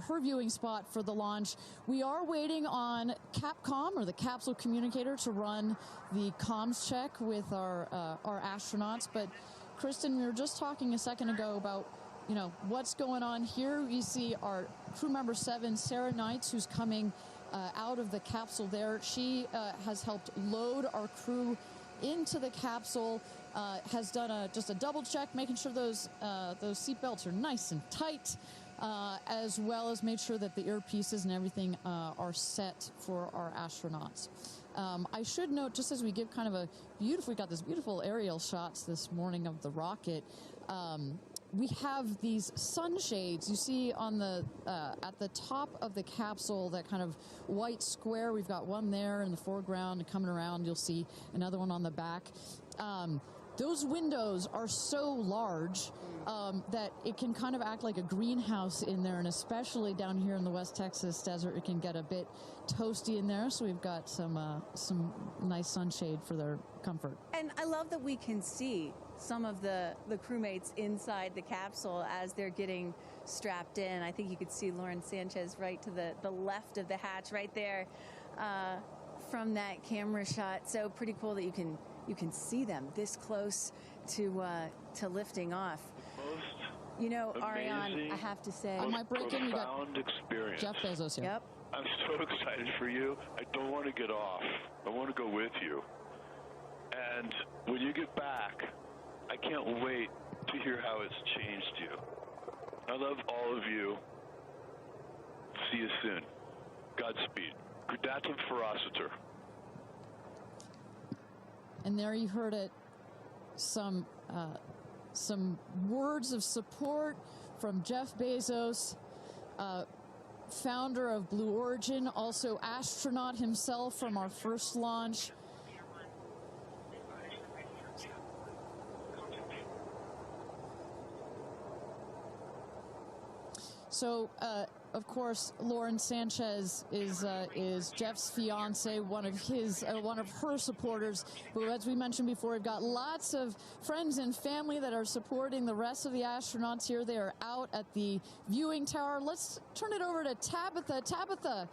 her viewing spot for the launch. We are waiting on Capcom, or the capsule communicator, to run the comms check with our astronauts. But Kristen, we were just talking a second ago about, you know, what's going on here. You see our crew member 7, Sarah Knights, who's coming out of the capsule there. She has helped load our crew into the capsule, has done just a double check, making sure those seatbelts are nice and tight, as well as made sure that the earpieces and everything are set for our astronauts. I should note, just as we give kind of a beautiful, we got this beautiful aerial shots this morning of the rocket. We have these sunshades you see on the at the top of the capsule, that kind of white square. We've got one there in the foreground, and coming around you'll see another one on the back. Those windows are so large that it can kind of act like a greenhouse in there, and especially down here in the West Texas desert, it can get a bit toasty in there. So we've got some nice sunshade for their comfort. And I love that we can see some of the crewmates inside the capsule as they're getting strapped in. I think you could see Lauren Sánchez right to the left of the hatch right there from that camera shot. So pretty cool that you can see them this close to lifting off. You know, Ariane, I have to say, I might break in. We got experience. Jeff Bezos here. Yep. I'm so excited for you. I don't want to get off. I want to go with you. And when you get back, I can't wait to hear how it's changed you. I love all of you. See you soon. Godspeed. Gudatum ferociter. And there you heard it. Some words of support from Jeff Bezos, founder of Blue Origin, also astronaut himself from our first launch. So, of course, Lauren Sánchez is Jeff's fiancée, one of her supporters. But as we mentioned before, we've got lots of friends and family that are supporting the rest of the astronauts here. They are out at the viewing tower. Let's turn it over to Tabitha. Tabitha,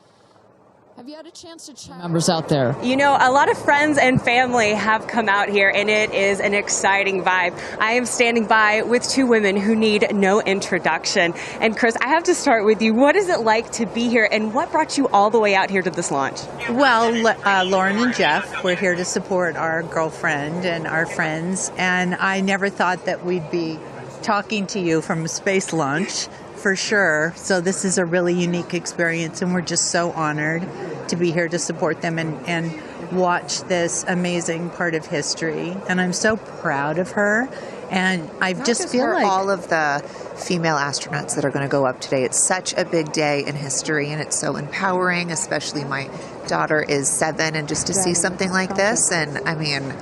have you had a chance to chat? Members out there. You know, a lot of friends and family have come out here, and it is an exciting vibe. I am standing by with two women who need no introduction. And Chris, I have to start with you. What is it like to be here, and what brought you all the way out here to this launch? Well, Lauren and Jeff, we're here to support our girlfriend and our friends, and I never thought that we'd be talking to you from a space launch. For sure. So this is a really unique experience, and we're just so honored to be here to support them and watch this amazing part of history. And I'm so proud of her. And I just feel like all of the female astronauts that are going to go up today. It's such a big day in history, and it's so empowering, especially my daughter is 7, and just to see something like this. And I mean,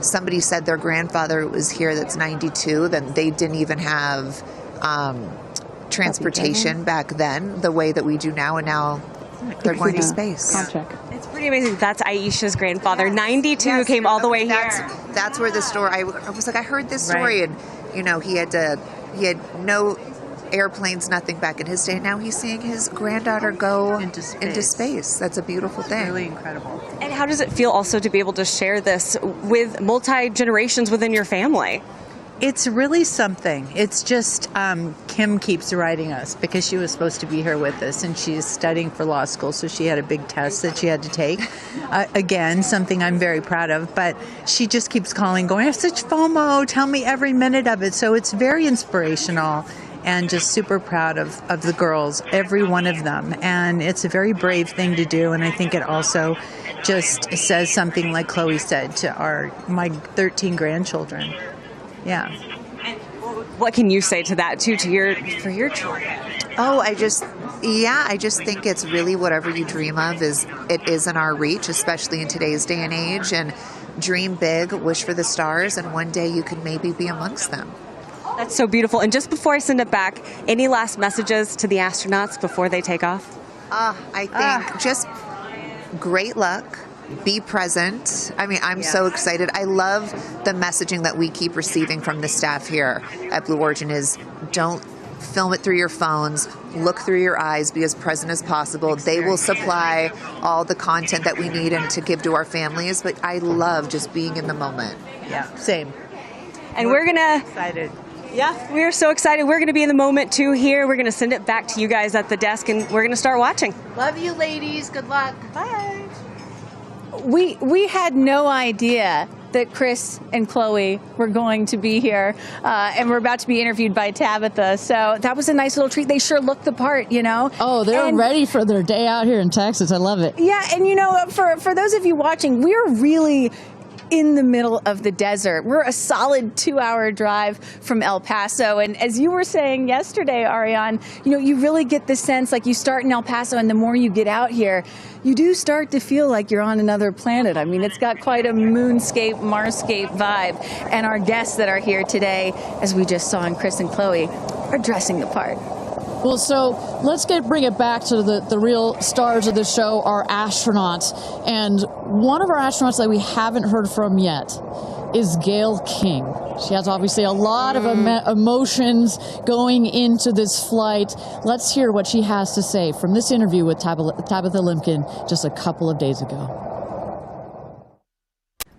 somebody said their grandfather was here that's 92, then they didn't even have transportation back then the way that we do now, and now they're going to space. It's pretty amazing. That's Aisha's grandfather, 92, came all the way here. That's where the story, I was like, I heard this story, and you know, he had no airplanes, nothing back in his day. Now he's seeing his granddaughter go into space. That's a beautiful thing. Really incredible. And how does it feel also to be able to share this with multi-generations within your family? It's really something. It's just Kim keeps writing us because she was supposed to be here with us, and she's studying for law school, so she had a big test that she had to take. Again, something I'm very proud of, but she just keeps calling, going, I have such FOMO, tell me every minute of it. So it's very inspirational, and just super proud of the girls, every one of them. And it's a very brave thing to do, and I think it also just says something, like Chloe said, to my 13 grandchildren. Yeah. And what can you say to that too, for your children? Oh, I just think it's really whatever you dream of is in our reach, especially in today's day and age. And dream big, wish for the stars, and one day you can maybe be amongst them. That's so beautiful. And just before I send it back, any last messages to the astronauts before they take off? I think just great luck. Be present. I mean, I'm so excited. I love the messaging that we keep receiving from the staff here at Blue Origin is don't film it through your phones. look through your eyes, be as present as possible. They will supply all the content that we need and to give to our families, but I love just being in the moment. Yeah, same. And we're gonna Excited. Yeah, we're so excited. We're going to be in the moment too here. We're going to send it back to you guys at the desk, and we're going to start watching. Love you, ladies. Good luck. Bye. We had no idea that Chris and Chloe were going to be here, and we're about to be interviewed by Tabitha. So that was a nice little treat. They sure looked the part, you know. Oh, they're ready for their day out here in Texas. I love it. Yeah, and you know, for those of you watching, we're really in the middle of the desert. We're a solid 2-hour drive from El Paso. And as you were saying yesterday, Ariane, you know, you really get the sense like you start in El Paso and the more you get out here, you do start to feel like you're on another planet. I mean, it's got quite a moonscape, Marscape vibe. And our guests that are here today, as we just saw in Chris and Chloe, are dressing the part. Well, so let's bring it back to the real stars of the show, our astronauts. And one of our astronauts that we haven't heard from yet is Gayle King. She has obviously a lot of emotions going into this flight. Let's hear what she has to say from this interview with Tabitha Limkin just a couple of days ago.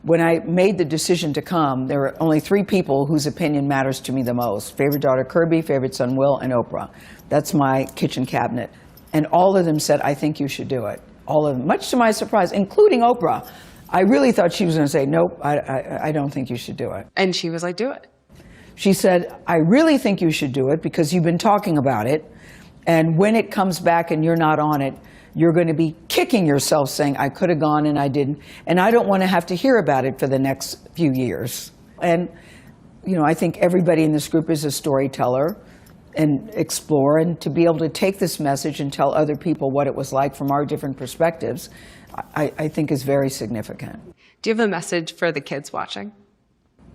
When I made the decision to come, there were only 3 people whose opinion matters to me the most. Favorite daughter Kirby, favorite son Will, and Oprah. That's my kitchen cabinet. And all of them said, I think you should do it. All of them, much to my surprise, including Oprah. I really thought she was going to say, nope, I don't think you should do it. And she was like, do it. She said, I really think you should do it because you've been talking about it. And when it comes back and you're not on it, you're going to be kicking yourself saying, I could have gone and I didn't. And I don't want to have to hear about it for the next few years. And, you know, I think everybody in this group is a storyteller and explore. And to be able to take this message and tell other people what it was like from our different perspectives, I think is very significant. Do you have a message for the kids watching?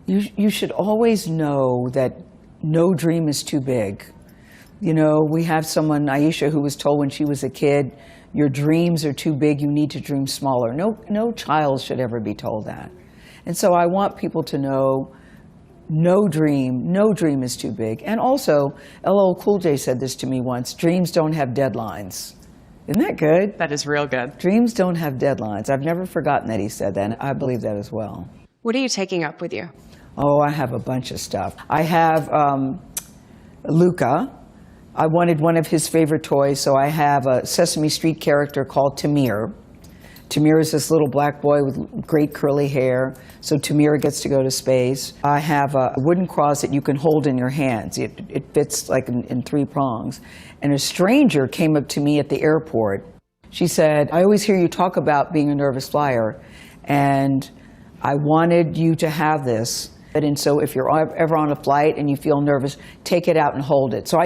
You should always know that no dream is too big. You know, we have someone, Aisha, who was told when she was a kid, your dreams are too big, you need to dream smaller. No child should ever be told that. And so I want people to know no dream is too big. And also, LL Cool J said this to me once, dreams don't have deadlines. Isn't that good? That is real good. Dreams don't have deadlines. I've never forgotten that he said that, and I believe that as well. What are you taking up with you? Oh, I have a bunch of stuff. I have Luca. I wanted one of his favorite toys, so I have a Sesame Street character called Tamir. Tamir is this little black boy with great curly hair, so Tamir gets to go to space. I have a wooden cross that you can hold in your hands. It fits like in 3 prongs. And a stranger came up to me at the airport. She said, I always hear you talk about being a nervous flyer, and I wanted you to have this. And so if you're ever on a flight and you feel nervous, take it out and hold it. So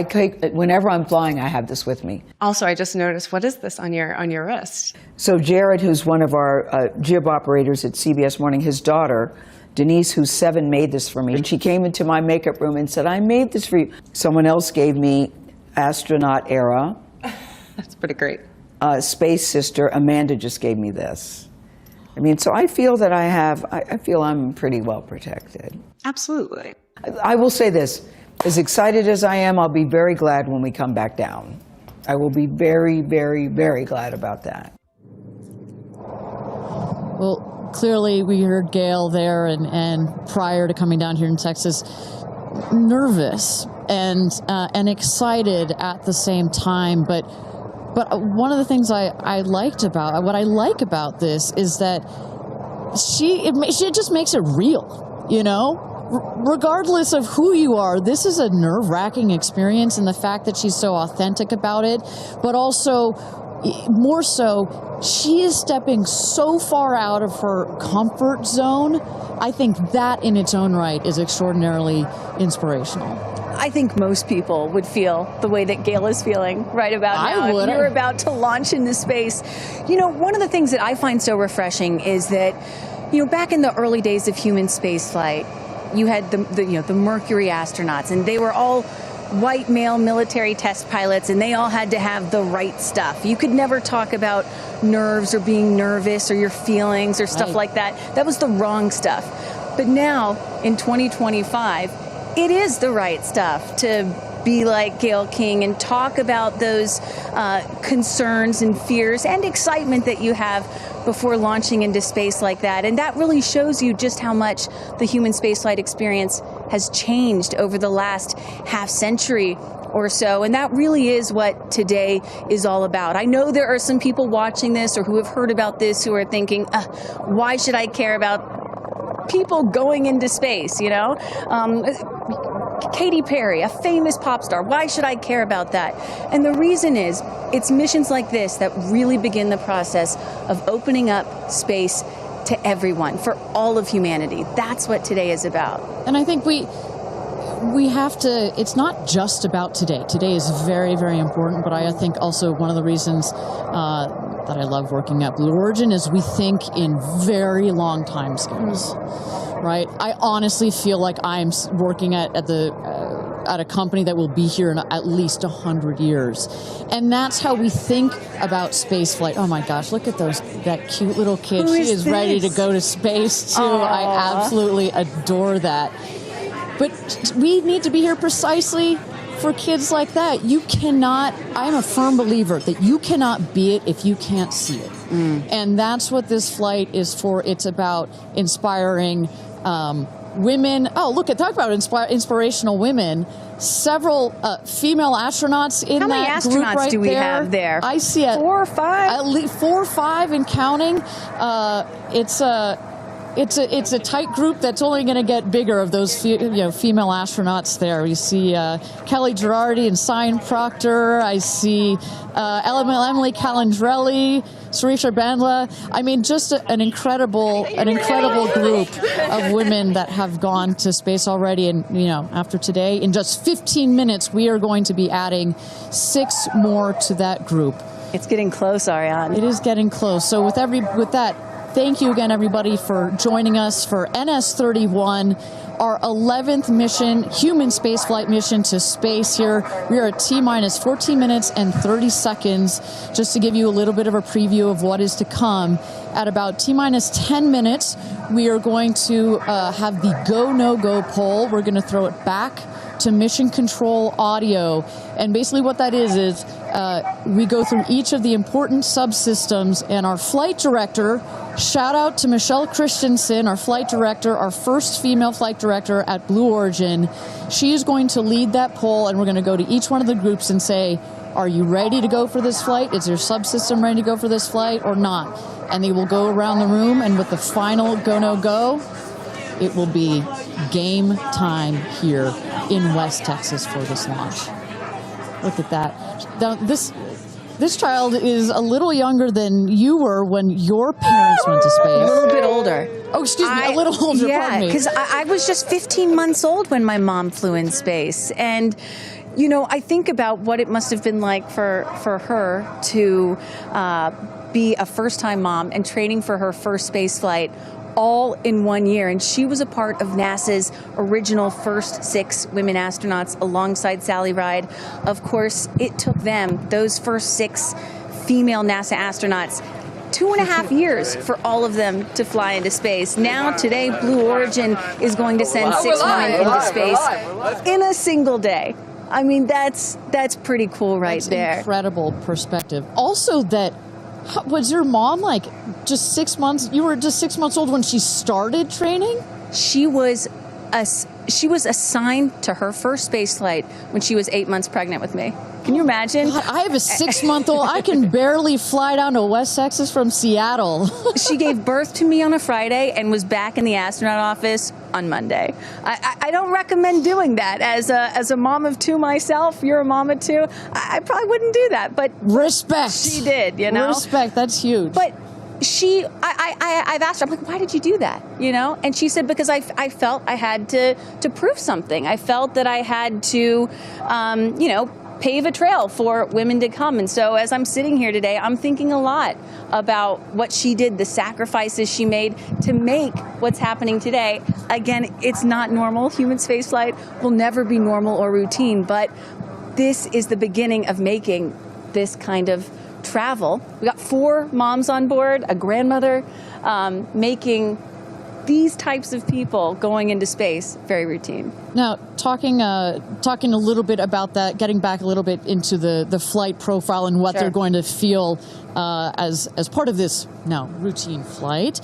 whenever I'm flying, I have this with me. Also, I just noticed, what is this on your wrist? So Jared, who's one of our jib operators at CBS Morning, his daughter, Denise, who's 7, made this for me. And she came into my makeup room and said, I made this for you. Someone else gave me Astronaut era. That's pretty great. Space Sister, Amanda just gave me this. I mean, so I feel that I feel I'm pretty well protected. Absolutely. I will say this, as excited as I am, I'll be very glad when we come back down. I will be very, very, very glad about that. Well, clearly we heard Gayle there and prior to coming down here in Texas, nervous and excited at the same time, but one of the things I like about this is that she just makes it real, you know? Regardless of who you are, this is a nerve-wracking experience, and the fact that she's so authentic about it, but also, more so, she is stepping so far out of her comfort zone. I think that in its own right is extraordinarily inspirational. I think most people would feel the way that Gayle is feeling right about now. I would. If you're about to launch into space. You know, one of the things that I find so refreshing is that, you know, back in the early days of human spaceflight, you had the Mercury astronauts, and they were all white male military test pilots, and they all had to have the right stuff. You could never talk about nerves or being nervous or your feelings or stuff like that. That was the wrong stuff. But now, in 2025, it is the right stuff to be like Gayle King and talk about those concerns and fears and excitement that you have before launching into space like that. And that really shows you just how much the human spaceflight experience has changed over the last half century or so. And that really is what today is all about. I know there are some people watching this or who have heard about this who are thinking, why should I care about people going into space, you know? Katy Perry, a famous pop star, why should I care about that? And the reason is, it's missions like this that really begin the process of opening up space to everyone, for all of humanity. That's what today is about. And I think we have to, it's not just about today. Today is very, very important, but I think also one of the reasons that I love working at Blue Origin is we think in very long time scales, right? I honestly feel like I'm working at a company that will be here in at least 100 years. And that's how we think about spaceflight. Oh my gosh, look at that cute little kid. She is ready to go to space too. Aww. I absolutely adore that. But we need to be here precisely for kids like that. You cannot, I'm a firm believer that you cannot be it if you can't see it. And that's what this flight is for. It's about inspiring women. Oh, look, talk about inspirational women. Several female astronauts in that group right there. How many astronauts do we have there? I see 4 or 5? At least 4 or 5 and counting. It's a tight group that's only going to get bigger of those female astronauts there. You see Kelly Girardi and Cyan Proctor. I see Emily Calandrelli, Sarisha Bandla. I mean, just an incredible group of women that have gone to space already. And after today, in just 15 minutes, we are going to be adding 6 more to that group. It's getting close, Ariane. It is getting close. So with that. Thank you again, everybody, for joining us for NS-31, our 11th mission, human spaceflight mission to space here. We are at T-minus 14 minutes and 30 seconds, just to give you a little bit of a preview of what is to come. At about T-minus 10 minutes, we are going to have the go, no-go poll. We're going to throw it back to mission control audio. And basically what that is we go through each of the important subsystems, and our flight director, shout out to Michelle Christensen, our flight director, our first female flight director at Blue Origin. She is going to lead that poll, and we're going to go to each one of the groups and say, are you ready to go for this flight? Is your subsystem ready to go for this flight or not? And they will go around the room, and with the final go, no, go, it will be game time here in West Texas for this launch. Look at that. Now, this child is a little younger than you were when your parents went to space. A little bit older. Oh, excuse me, a little older, pardon me. Yeah, because I was just 15 months old when my mom flew in space. And, I think about what it must have been like for her to be a first-time mom and training for her first space flight all in 1 year. And she was a part of NASA's original first 6 women astronauts alongside Sally Ride. Of course, it took them, those first 6 female NASA astronauts, 2.5 years for all of them to fly into space. Now, today, Blue Origin is going to send 6 women into space in a single day. I mean, that's pretty cool right there. Incredible perspective. Also that, was your mom just 6 months? You were just 6 months old when she started training? She was assigned to her first space flight when she was 8 months pregnant with me. Can you imagine? God, I have a 6-month-old. I can barely fly down to West Texas from Seattle. She gave birth to me on a Friday and was back in the astronaut office on Monday. I don't recommend doing that. As a mom of 2 myself, you're a mom of 2, I probably wouldn't do that. But respect. She did, Respect, that's huge. But I've asked her, I'm like, why did you do that? And she said, because I felt I had to prove something. I felt that I had to, pave a trail for women to come. And so as I'm sitting here today, I'm thinking a lot about what she did, the sacrifices she made to make what's happening today. Again, it's not normal. Human spaceflight will never be normal or routine, but this is the beginning of making this kind of travel. We got 4 moms on board, a grandmother, making these types of people going into space, very routine. Now, talking a little bit about that, getting back a little bit into the flight profile and what they're going to feel as part of this now routine flight.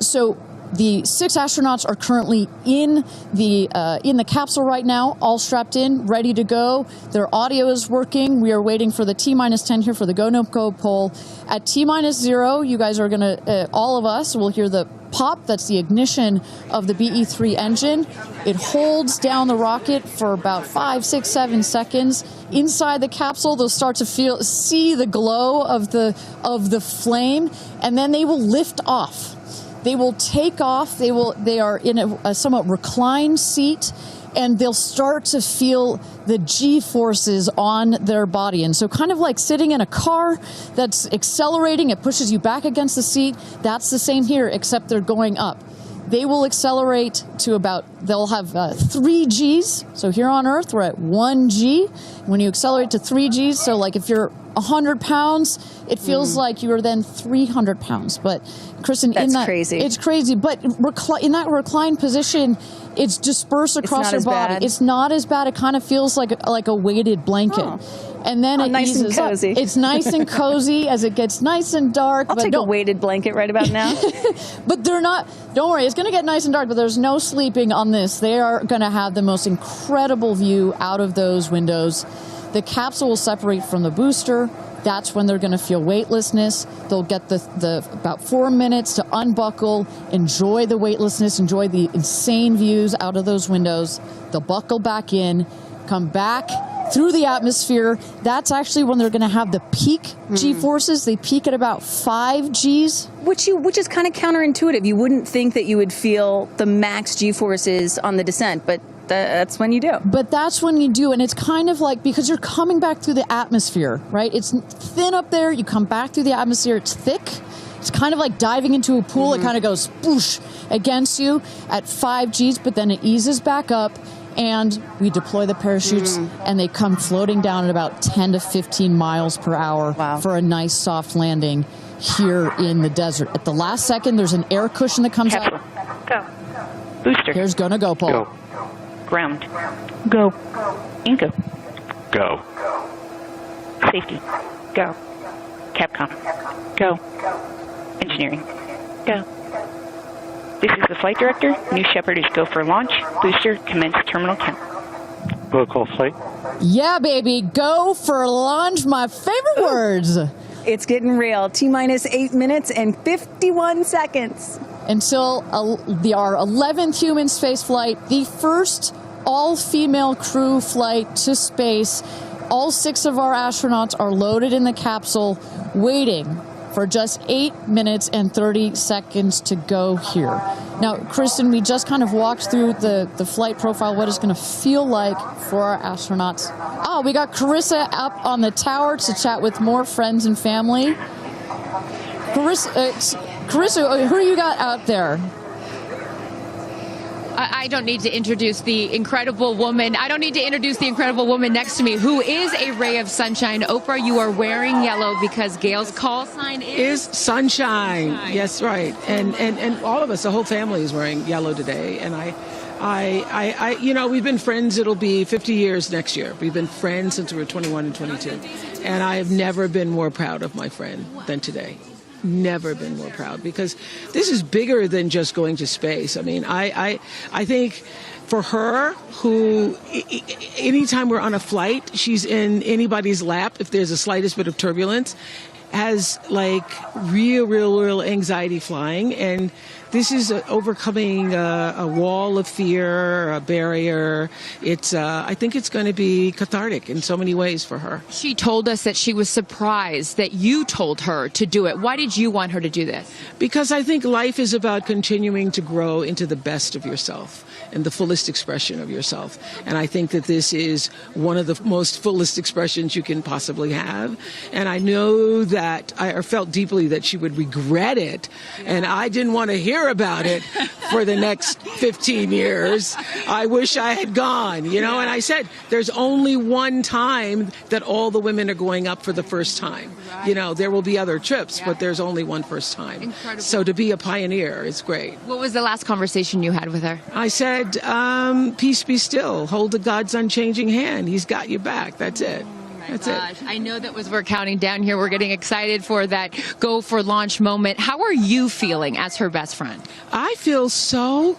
So the 6 astronauts are currently in the capsule right now, all strapped in, ready to go. Their audio is working. We are waiting for the T-10 here for the go no go poll. At T-0, you guys are gonna, all of us will hear the pop. That's the ignition of the BE-3 engine. It holds down the rocket for about 5, 6, 7 seconds. Inside the capsule, they'll start to see the glow of the flame, and then they will lift off. They will take off. They are in a somewhat reclined seat, and they'll start to feel the G-forces on their body. And so kind of like sitting in a car that's accelerating, it pushes you back against the seat. That's the same here, except they're going up. They will accelerate to they'll have 3 Gs. So here on Earth, we're at 1 G. When you accelerate to 3 Gs, so like if you're 100 pounds, it feels like you're then 300 pounds. But Kristen, crazy. It's crazy. But in that reclined position, it's dispersed across your body. It's not as bad. It kind of feels like a weighted blanket. And then it nice eases and cozy. up. It's nice and cozy as it gets nice and dark. I'll take a weighted blanket right about now. But they're not, don't worry, it's going to get nice and dark, but there's no sleeping on this. They are going to have the most incredible view out of those windows. The capsule will separate from the booster. That's when they're going to feel weightlessness. They'll get the about 4 minutes to unbuckle, enjoy the weightlessness, enjoy the insane views out of those windows. They'll buckle back in, come back through the atmosphere. That's actually when they're going to have the peak G-forces. They peak at about 5 Gs. Which is kind of counterintuitive. You wouldn't think that you would feel the max G-forces on the descent, but that's when you do. But that's when you do, and it's kind of like, because you're coming back through the atmosphere, right? It's thin up there, you come back through the atmosphere, it's thick. It's kind of like diving into a pool. It kind of goes spoosh against you at 5 Gs, but then it eases back up, and we deploy the parachutes, and they come floating down at about 10 to 15 miles per hour for a nice soft landing here in the desert. At the last second, there's an air cushion that comes Capsule. out. Go. Booster. Here's go no go pole. Go. Ground. Go. Inco. Go. Safety. Go. Capcom. Go. Engineering. Go. This is the flight director. New Shepard is go for launch. Booster, commence terminal count. Protocol flight. Yeah, baby. Go for launch. My favorite words. It's getting real. T-minus 8 minutes and 51 seconds. Until our 11th human space flight, the first all-female crew flight to space. All 6 of our astronauts are loaded in the capsule, waiting for just 8 minutes and 30 seconds to go here. Now, Kristen, we just kind of walked through the flight profile, what it's going to feel like for our astronauts. Oh, we got Carissa up on the tower to chat with more friends and family. Carissa, who you got out there? I don't need to introduce the incredible woman. I don't need to introduce the incredible woman next to me, who is a ray of sunshine. Oprah, you are wearing yellow because Gayle's call sign is sunshine. Yes, right. And all of us, the whole family is wearing yellow today. And I you know, we've been friends. It'll be 50 years next year. We've been friends since we were 21 and 22. And I have never been more proud of my friend than today. Never been more proud, because this is bigger than just going to space. I mean, I think for her, who anytime we're on a flight, she's in anybody's lap if there's the slightest bit of turbulence, has like real anxiety flying. And this is overcoming a wall of fear, a barrier. I think it's going to be cathartic in so many ways for her. She told us that she was surprised that you told her to do it. Why did you want her to do this? Because I think life is about continuing to grow into the best of yourself and the fullest expression of yourself. And I think that this is one of the most fullest expressions you can possibly have. And I know that I felt deeply that she would regret it. And I didn't want to hear hear about it for the next 15 years. I wish I had gone, you know. And I said, there's only one time that all the women are going up for the first time. Right. You know, there will be other trips, but there's only one first time. Incredible. So to be a pioneer is great. What was the last conversation you had with her? I said, peace be still. Hold the God's unchanging hand. He's got your back. That's it. That's it. I know that we're counting down here. We're getting excited for that go for launch moment. How are you feeling as her best friend? I feel so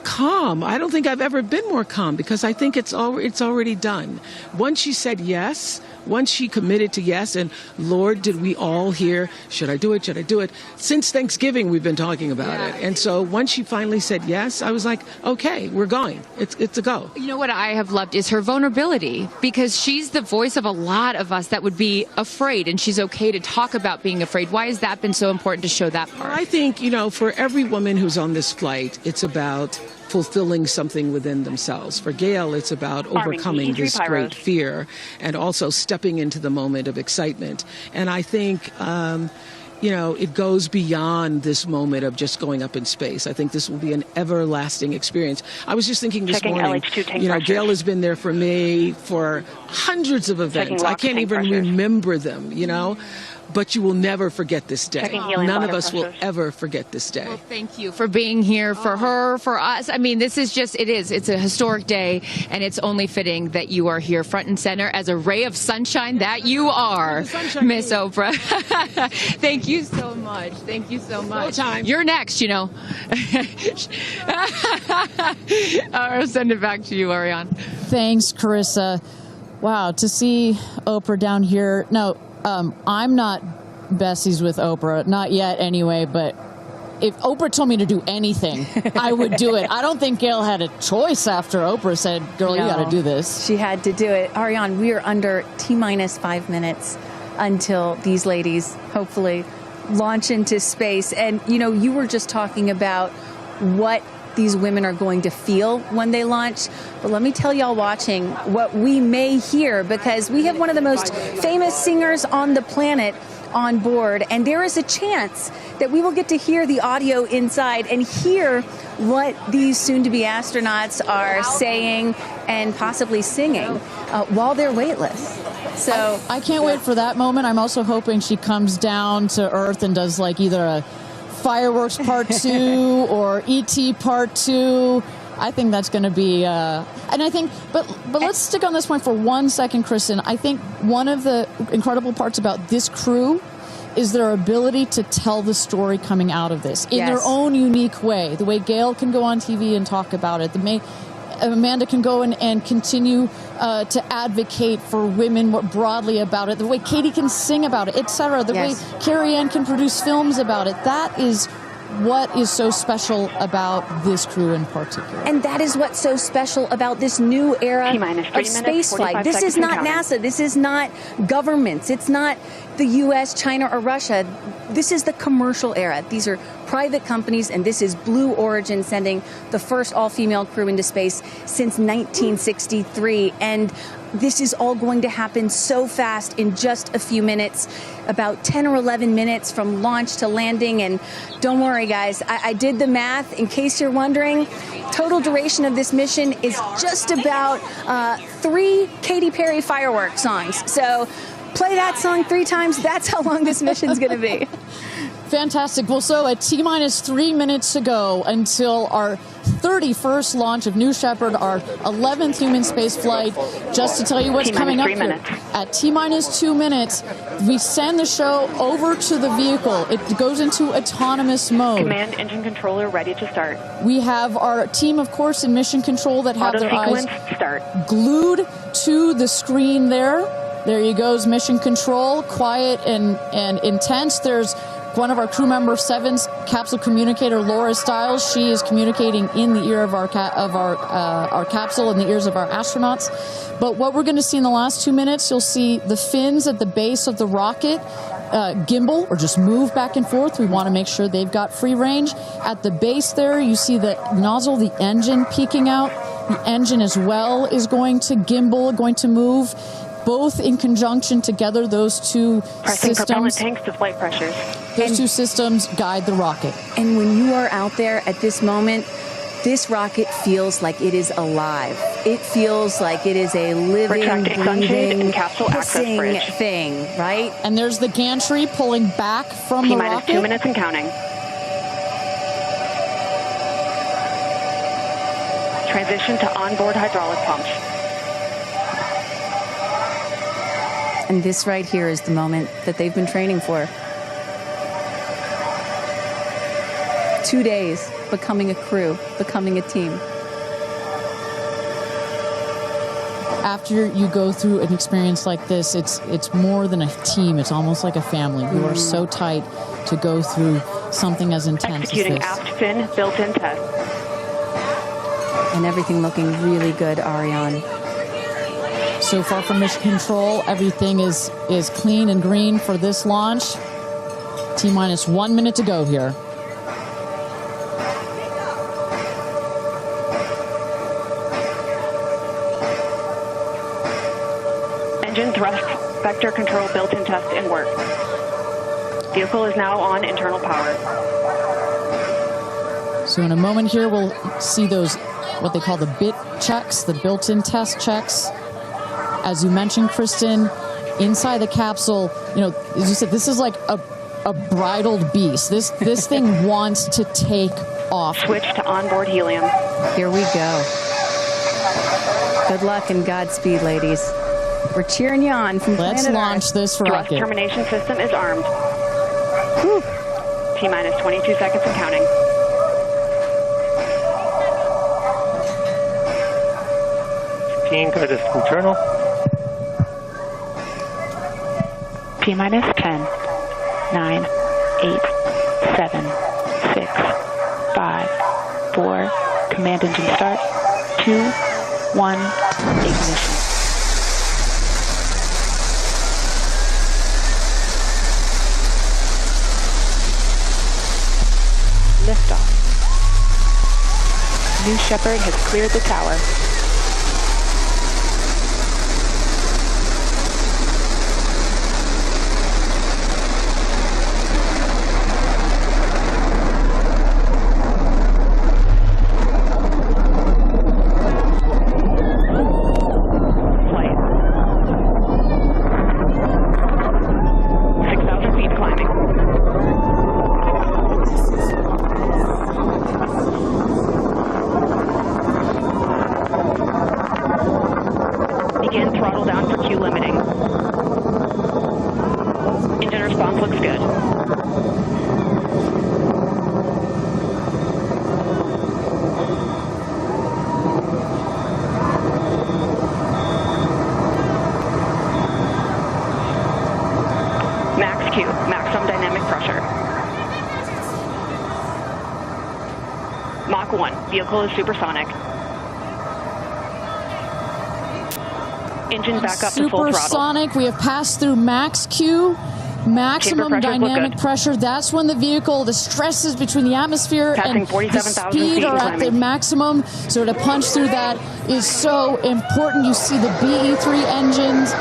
calm. I don't think I've ever been more calm because I think it's already done. Once she said yes, once she committed to yes, and Lord, did we all hear, should I do it? Should I do it? Since Thanksgiving, we've been talking about it. And so once she finally said yes, I was like, okay, we're going. It's a go. You know what I have loved is her vulnerability, because she's the voice of a lot of us that would be afraid, and she's okay to talk about being afraid. Why has that been so important to show that part? I think, you know, for every woman who's on this flight, it's about fulfilling something within themselves. For Gayle, it's about overcoming this great fear and also stepping into the moment of excitement. And I think, you know, it goes beyond this moment of just going up in space. I think this will be an everlasting experience. I was just thinking this morning, you know, Gayle has been there for me for hundreds of events. I can't even remember them, you know. But you will never forget this day. None of us will ever forget this day. Well, thank you for being here, for her, for us. I mean, this is just, it's a historic day, and it's only fitting that you are here front and center as a ray of sunshine that you are, Miss Oprah. Thank you so much. Thank you so much. No time. You're next, you know. I'll send it back to you, Ariane. Thanks, Carissa. Wow, to see Oprah down here. No, I'm not besties with Oprah, not yet anyway, but if Oprah told me to do anything, I would do it. I don't think Gayle had a choice after Oprah said, girl, you got to do this. She had to do it. Ariane, we are under T-minus 5 minutes until these ladies hopefully launch into space. And, you know, you were just talking about what these women are going to feel when they launch. But let me tell y'all watching what we may hear, because we have one of the most famous singers on the planet on board, and there is a chance that we will get to hear the audio inside and hear what these soon-to-be astronauts are saying and possibly singing while they're weightless. So I can't wait for that moment. I'm also hoping she comes down to Earth and does like either a Fireworks Part 2 or E.T. Part 2. I think that's going to be, and I think, but let's stick on this point for 1 second, Kristen. I think one of the incredible parts about this crew is their ability to tell the story coming out of this in their own unique way. The way Gayle can go on TV and talk about it. Amanda can go and continue to advocate for women more broadly about it. The way Katy can sing about it, etc. The way Kerianne can produce films about it. That is what is so special about this crew in particular. And that is what's so special about this new era of spaceflight. This is not NASA. This is not governments. It's not the U.S., China, or Russia. This is the commercial era. These are private companies, and this is Blue Origin sending the first all-female crew into space since 1963. And this is all going to happen so fast in just a few minutes, about 10 or 11 minutes from launch to landing. And don't worry, guys, I did the math. In case you're wondering, total duration of this mission is just about 3 Katy Perry firework songs. So play that song 3 times. That's how long this mission's going to be. Fantastic. Well, so at T-minus 3 minutes to go until our 31st launch of New Shepard, our 11th human space flight. Just to tell you what's coming up here. At T-minus 2 minutes, we send the show over to the vehicle. It goes into autonomous mode. Command engine controller ready to start. We have our team, of course, in mission control that have their eyes glued to the screen there. There you goes, mission control, quiet and intense. There's one of our crew member 7's capsule communicator, Laura Stiles. She is communicating in the ear of our capsule, in the ears of our astronauts. But what we're going to see in the last 2 minutes, you'll see the fins at the base of the rocket gimbal or just move back and forth. We want to make sure they've got free range. At the base there, you see the nozzle, the engine peeking out. The engine as well is going to gimbal, going to move. both in conjunction together, those two Pressing propellant systems. tanks to flight pressures. Those two systems guide the rocket. And when you are out there at this moment, this rocket feels like it is alive. It feels like it is a living, Retracting Sánchez breathing, and Capsule access hissing bridge. thing, right? And there's the gantry pulling back from the T-minus rocket. 2 minutes and counting. Transition to onboard hydraulic pumps. And this right here is the moment that they've been training for. 2 days, becoming a crew, becoming a team. After you go through an experience like this, it's more than a team. It's almost like a family. You are so tight to go through something as intense Executing as this. aft fin built-in test. And everything looking really good, Ariane. So far from mission control, everything is clean and green for this launch. T-minus 1 minute to go here. Engine thrust vector control built-in test in work. Vehicle is now on internal power. So in a moment here, we'll see those, what they call the bit checks, the built-in test checks. As you mentioned, Kristen, inside the capsule, you know, as you said, this is like a bridled beast. This thing wants to take off. Switch to onboard helium. Here we go. Good luck and Godspeed, ladies. We're cheering you on from Let's planet launch Earth. this Thrust rocket. termination system is armed. Whew. T-minus 22 seconds and counting. Go to internal. T-minus 10, 9, 8, 7, 6, 5, 4, command engine start, 2, 1, ignition. Liftoff. New Shepard has cleared the tower. Maximum dynamic pressure. Mach 1. Vehicle is supersonic. Engine back up to full throttle. Supersonic. We have passed through max Q. Maximum dynamic pressure. That's when the vehicle, the stresses between the atmosphere and the speed are at their maximum. So to punch through that is so important. You see the BE3 engines.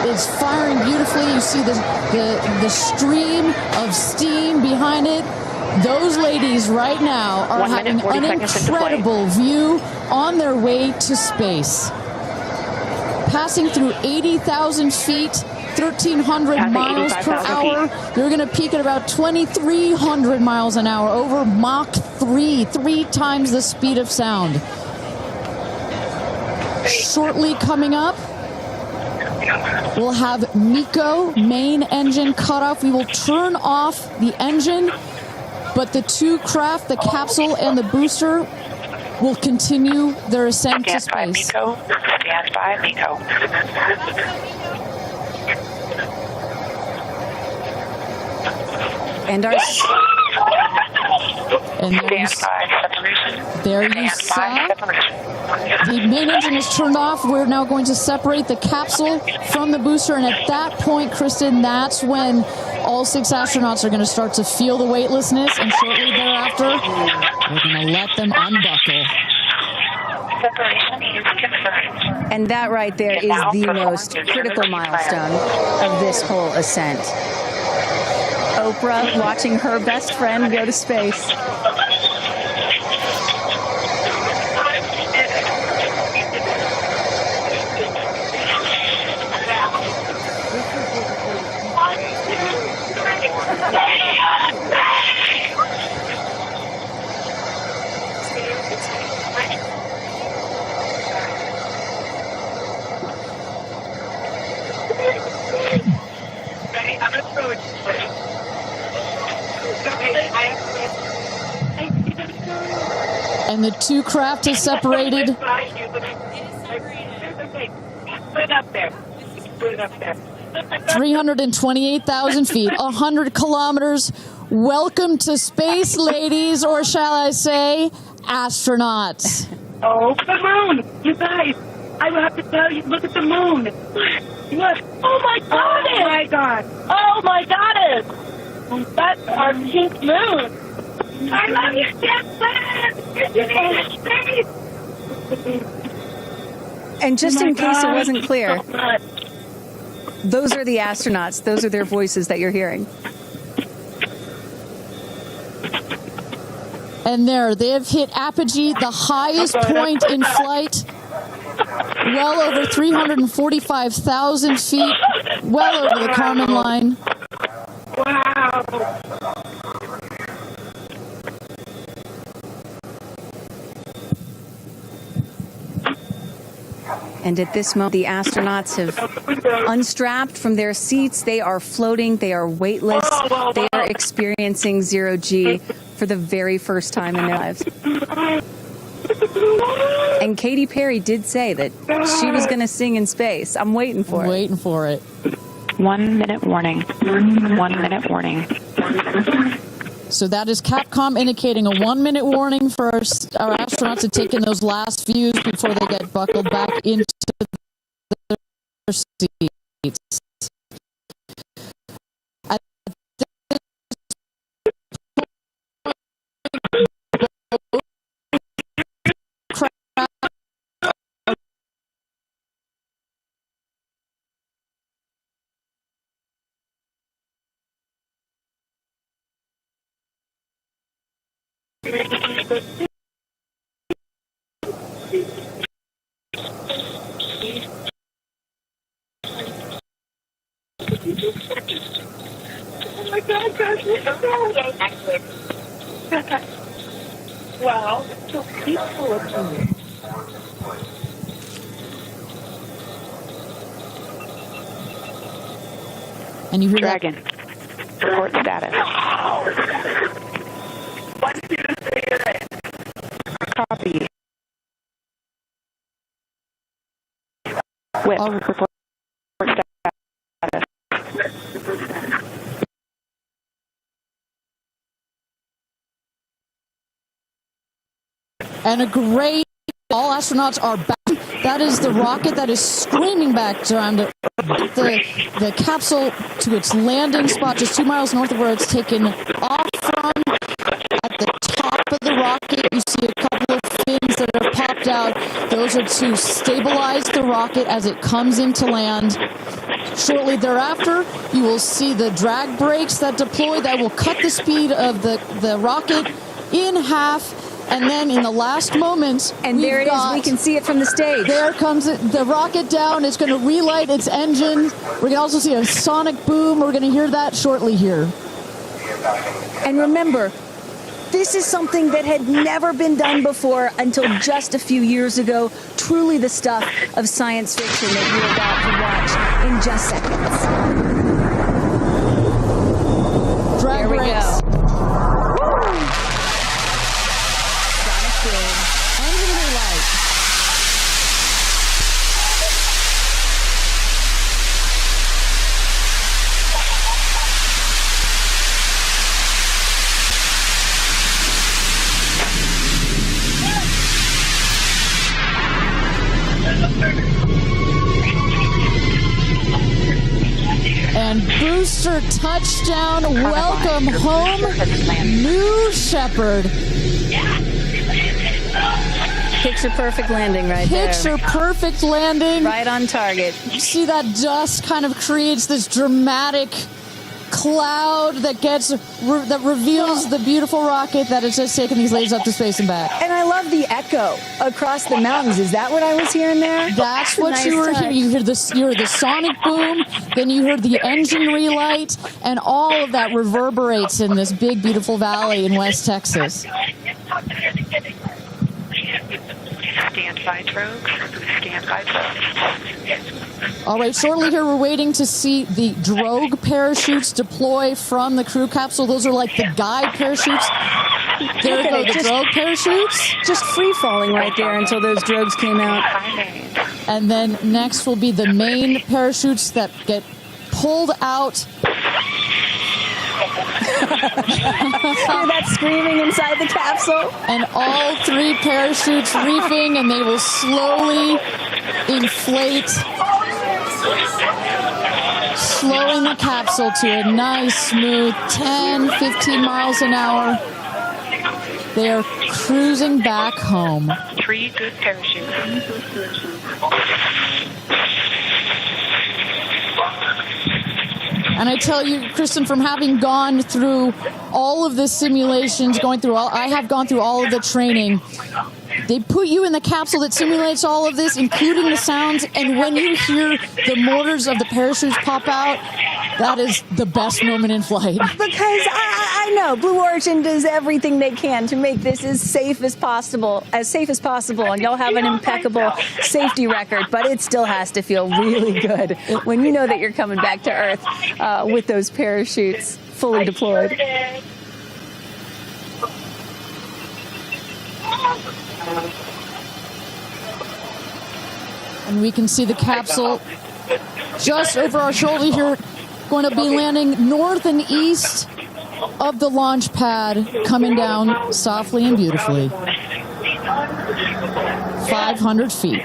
It's firing beautifully. You see the stream of steam behind it. Those ladies right now are having an incredible view on their way to space. Passing through 80,000 feet, 1,300 miles per hour. They're going to peak at about 2,300 miles an hour over Mach 3, 3 times the speed of sound. Shortly coming up, we'll have MECO, main engine cutoff. We will turn off the engine, but the two craft, the capsule and the booster, will continue their ascent to space. Stand by, MECO. And our... And there you saw the main engine is turned off. We're now going to separate the capsule from the booster, and at that point, Kristen, that's when all 6 astronauts are going to start to feel the weightlessness, and shortly thereafter, we're going to let them unbuckle. separation is confirmed. And that right there is the most critical milestone of this whole ascent. Oprah watching her best friend go to space. And the two craft is separated. Put it up there. Put it up there. 328,000 feet, 100 kilometers. Welcome to space, ladies, or shall I say, astronauts. Oh, the moon! You guys, I have to tell you, look at the moon. Look. Oh my God! Oh my God! Oh my goddess! That's our pink moon. I love you, Jeff Bezos. And just in case it wasn't clear, So much. those are the astronauts. Those are their voices that you're hearing. And there, they have hit apogee, the highest point in flight, well over 345,000 feet, well over the Kármán line. Wow. And at this moment, the astronauts have unstrapped from their seats. They are floating. They are weightless. They are experiencing zero G for the very first time in their lives. And Katy Perry did say that she was going to sing in space. I'm waiting for it. Waiting for it. 1 minute warning. 1 minute warning. So that is Capcom indicating a 1 minute warning for our astronauts to take in those last views before they get buckled back into their seats. At Oh my God, wow, it's so peaceful up here. And you hear Dragon, report status. Copy. Whip, report status. And a great, all astronauts are back. That is the rocket that is screaming back down to the capsule to its landing spot just 2 miles north of where it's taken off from. At the top of the rocket, you see a couple of fins that have popped out. Those are to stabilize the rocket as it comes into land. Shortly thereafter, you will see the drag brakes that deploy that will cut the speed of the rocket in half. And then in the last moments, and there it is. We can see it from the stage. There comes the rocket down. It's going to relight its engine. We're going to also see a sonic boom. We're going to hear that shortly here. And remember, this is something that had never been done before until just a few years ago. Truly the stuff of science fiction that you're about to watch in just seconds. Drag there we brakes. go. Engine relight. And booster touchdown. Welcome home, New Shepard. Picture perfect landing right there. Picture perfect landing. Right on target. You see that dust kind of creates this dramatic cloud that reveals the beautiful rocket that has just taken these ladies up to space and back. And I love the echo across the mountains. Is that what I was hearing there? That's what nice you were hearing. You heard the sonic boom, then you heard the engine relight, and all of that reverberates in this big, beautiful valley in West Texas. Stand by drogues. Stand by drogues. All right, shortly here we're waiting to see the drogue parachutes deploy from the crew capsule. Those are like the guide parachutes. There go the drogue parachutes. Just free falling right there until those drogues came out. And then next will be the main parachutes that get pulled out. Hear that screaming inside the capsule? And all 3 parachutes reefing, and they will slowly inflate, slowing the capsule to a nice, smooth 10, 15 miles an hour. They are cruising back home. 3 good parachutes. And I tell you, Kristen, from having gone through all of the simulations, I have gone through all of the training. They put you in the capsule that simulates all of this, including the sounds, and when you hear the motors of the parachutes pop out, that is the best moment in flight. Because I know Blue Origin does everything they can to make this as safe as possible, and y'all have an impeccable safety record, but it still has to feel really good when you know that you're coming back to Earth with those parachutes fully deployed. And we can see the capsule just over our shoulder here, going to be landing north and east of the launch pad, coming down softly and beautifully. 500 feet.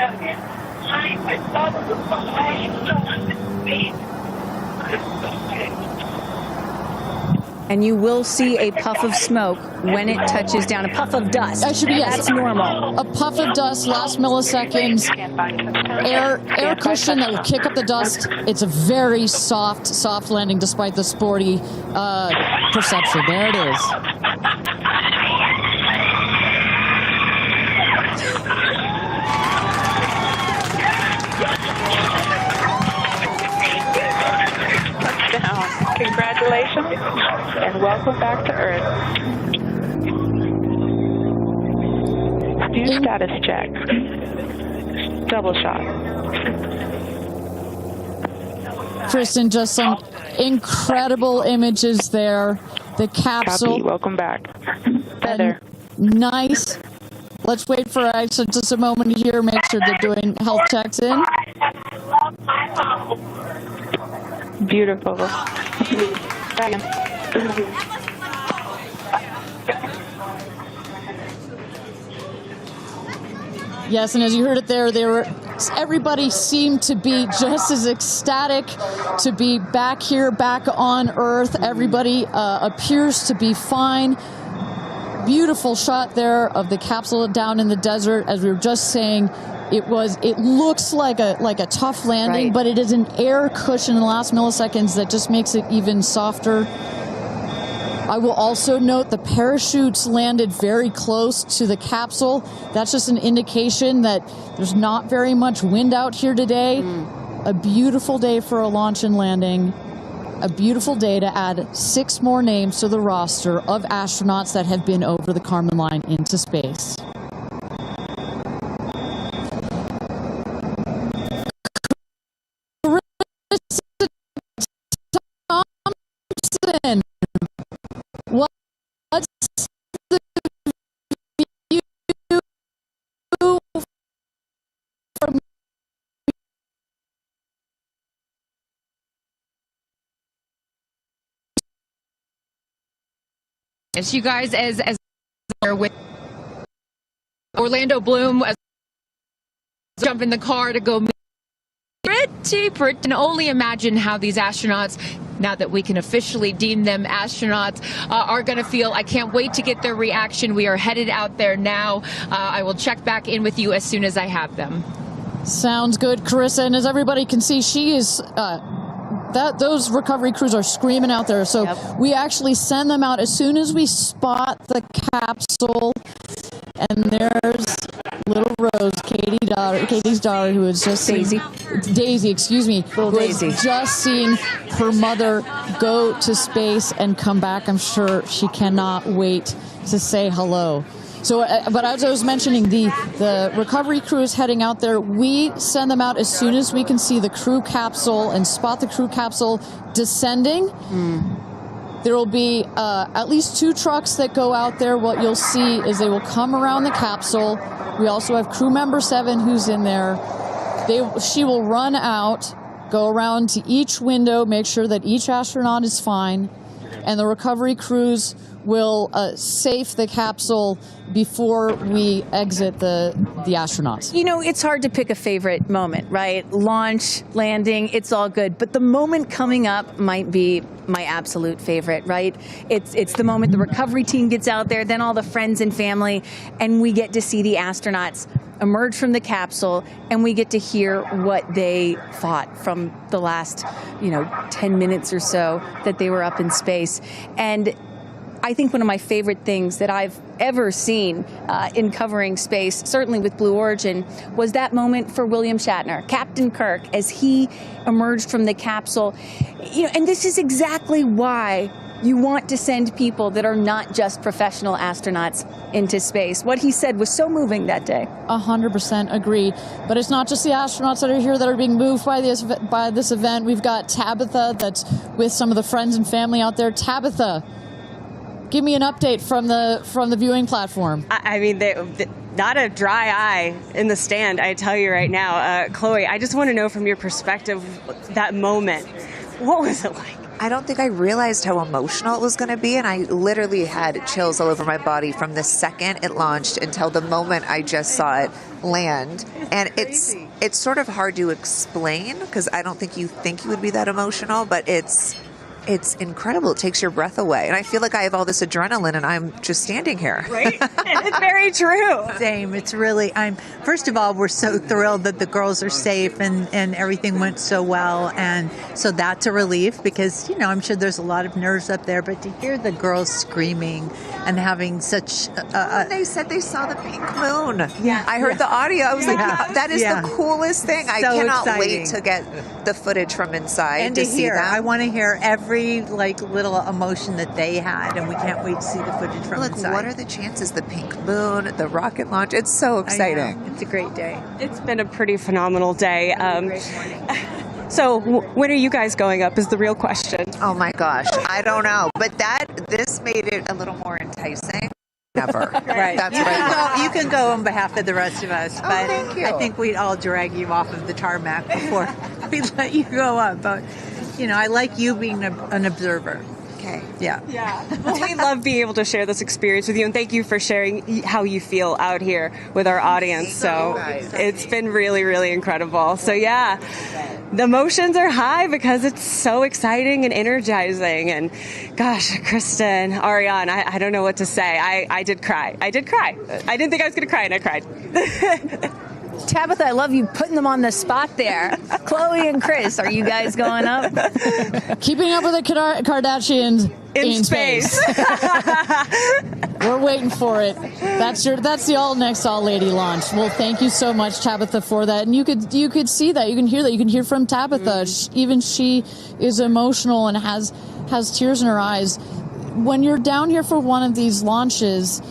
And you will see a puff of smoke when it touches down, a puff of dust. That should be, yes. That's normal. A puff of dust, last milliseconds, air cushion that will kick up the dust. It's a very soft landing despite the sporty perception. There it is. Congratulations and welcome back to Earth. Do status check. Double shot. Kristen, just some incredible images there. The capsule. Copy. Welcome back. Feather. Nice. Let's wait for Aisha just a moment here. Make sure they're doing health checks in. Beautiful. Yes, and as you heard it there, everybody seemed to be just as ecstatic to be back here, back on Earth. Everybody appears to be fine. Beautiful shot there of the capsule down in the desert. As we were just saying, it looks like a tough landing, right, but it is an air cushion in the last milliseconds that just makes it even softer. I will also note the parachutes landed very close to the capsule. That's just an indication that there's not very much wind out here today. A beautiful day for a launch and landing. A beautiful day to add 6 more names to the roster of astronauts that have been over the Kármán line into space. Thompson, what's the view from As you guys, as with Orlando Bloom, jump in the car to go meet it. And only imagine how these astronauts, now that we can officially deem them astronauts, are going to feel. I can't wait to get their reaction. We are headed out there now. I will check back in with you as soon as I have them. Sounds good, Carissa. And as everybody can see, she is... those recovery crews are screaming out there. So we actually send them out as soon as we spot the capsule. And there's little Rose, Katie's daughter, who is just Daisy, excuse me, who is just seeing her mother go to space and come back. I'm sure she cannot wait to say hello. So, but as I was mentioning, the recovery crew is heading out there. We send them out as soon as we can see the crew capsule and spot the crew capsule descending. There will be at least 2 trucks that go out there. What you'll see is they will come around the capsule. We also have crew member 7 who's in there. She will run out, go around to each window, make sure that each astronaut is fine, and the recovery crews will safe the capsule before we exit the astronauts. You know, it's hard to pick a favorite moment, right? Launch, landing, it's all good. But the moment coming up might be my absolute favorite, right? It's the moment the recovery team gets out there, then all the friends and family, and we get to see the astronauts emerge from the capsule, and we get to hear what they thought from the last, 10 minutes or so that they were up in space. And I think one of my favorite things that I've ever seen in covering space, certainly with Blue Origin, was that moment for William Shatner, Captain Kirk, as he emerged from the capsule. And this is exactly why you want to send people that are not just professional astronauts into space. What he said was so moving that day. 100% agree. But it's not just the astronauts that are here that are being moved by this event. We've got Tabitha that's with some of the friends and family out there. Tabitha, give me an update from the viewing platform. I mean, not a dry eye in the stand, I tell you right now. Chloe, I just want to know from your perspective, that moment, what was it like? I don't think I realized how emotional it was going to be, and I literally had chills all over my body from the second it launched until the moment I just saw it land. And it's sort of hard to explain, because I don't think you would be that emotional, but it's incredible. It takes your breath away. And I feel like I have all this adrenaline and I'm just standing here. Right? It's very true. Same. It's really, first of all, we're so thrilled that the girls are safe and everything went so well. And so that's a relief because, I'm sure there's a lot of nerves up there, but to hear the girls screaming and having such they said they saw the pink moon. Yeah. I heard the audio. I was like, that is the coolest thing. So I cannot exciting. wait to get the footage from inside and to see hear. I want to hear every little emotion that they had, and we can't wait to see the footage from inside. What are the chances? The pink moon, the rocket launch. It's so exciting. It's a great day. It's been a pretty phenomenal day. So when are you guys going up is the real question. Oh my gosh, I don't know, but this made it a little more enticing. Never. Right. That's right. You can go on behalf of the rest of us, but thank you. I think we'd all drag you off of the tarmac before we let you go up. But I like you being an observer. Okay. Yeah. Well, we love being able to share this experience with you, and thank you for sharing how you feel out here with our audience. So it's been really, really incredible. So yeah, the emotions are high because it's so exciting and energizing. And gosh, Kristen, Ariane, I don't know what to say. I did cry. I didn't think I was going to cry, and I cried. Tabitha, I love you putting them on the spot there. Chloe and Chris, are you guys going up? Keeping up with the Kardashians in space. We're waiting for it. That's the all next all lady launch. Well, thank you so much, Tabitha, for that. And you could see that, you can hear that, you can hear from Tabitha. Even she is emotional and has tears in her eyes. When you're down here for one of these launches.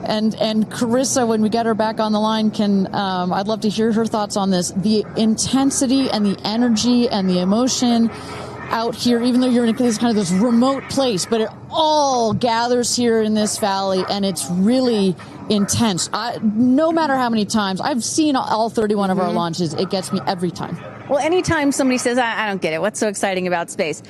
And Carissa, when we get her back on the line, I'd love to hear her thoughts on this. The intensity and the energy and the emotion out here, even though you're in this remote place, but it all gathers here in this valley, and it's really intense. No matter how many times I've seen all 31 of our launches, it gets me every time. Well, anytime somebody says, I don't get it, what's so exciting about space?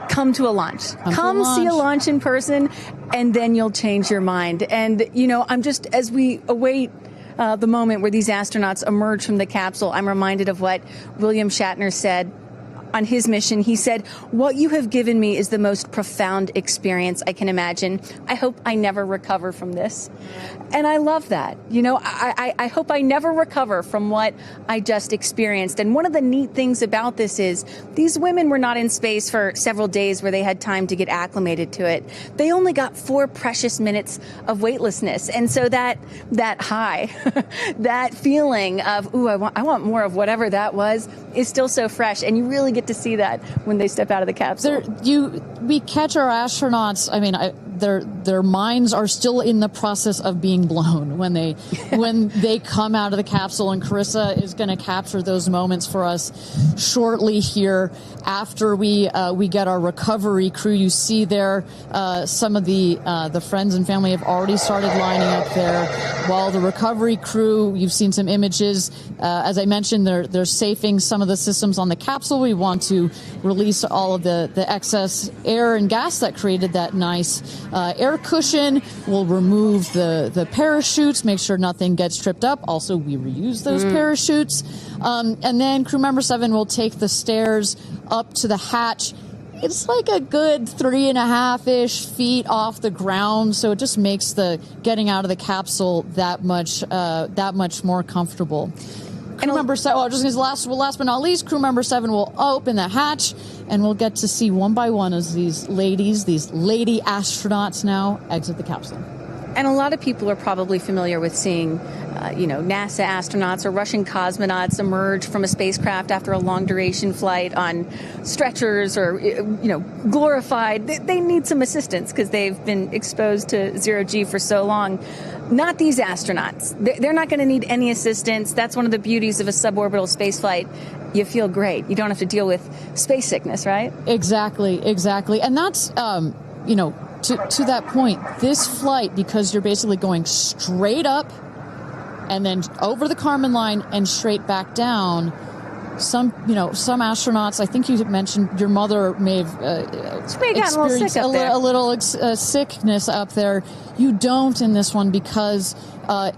Come to a launch. Come see a launch in person, and then you'll change your mind. And, I'm just, as we await the moment where these astronauts emerge from the capsule, I'm reminded of what William Shatner said on his mission. He said, "What you have given me is the most profound experience I can imagine. I hope I never recover from this." And I love that. You know, I hope I never recover from what I just experienced. And one of the neat things about this is these women were not in space for several days where they had time to get acclimated to it. They only got 4 precious minutes of weightlessness. And so that high, that feeling of, ooh, I want more of whatever that was, is still so fresh. And you really get to see that when they step out of the capsule. We catch our astronauts. I mean, their minds are still in the process of being blown when they come out of the capsule, and Carissa is going to capture those moments for us shortly here after we get our recovery crew. You see there some of the friends and family have already started lining up there, while the recovery crew, you've seen some images. As I mentioned, they're safing some of the systems on the capsule. We want to release all of the excess air and gas that created that nice air cushion. We'll remove the parachutes, make sure nothing gets tripped up. Also, we reuse those parachutes. And then crew member 7 will take the stairs up to the hatch. It's like a good 3.5-ish feet off the ground, so it just makes the getting out of the capsule that much more comfortable. Crew member 7, last but not least, crew member 7 will open the hatch, and we'll get to see one by one as these lady astronauts now exit the capsule. And a lot of people are probably familiar with seeing, NASA astronauts or Russian cosmonauts emerge from a spacecraft after a long-duration flight on stretchers or, glorified. They need some assistance because they've been exposed to zero-G for so long. Not these astronauts. They're not going to need any assistance. That's one of the beauties of a suborbital spaceflight. You feel great. You don't have to deal with space sickness, right? Exactly. And that's, to that point, this flight, because you're basically going straight up and then over the Kármán line and straight back down. Some astronauts, I think you mentioned your mother may have experienced a little sickness up there. You don't in this one because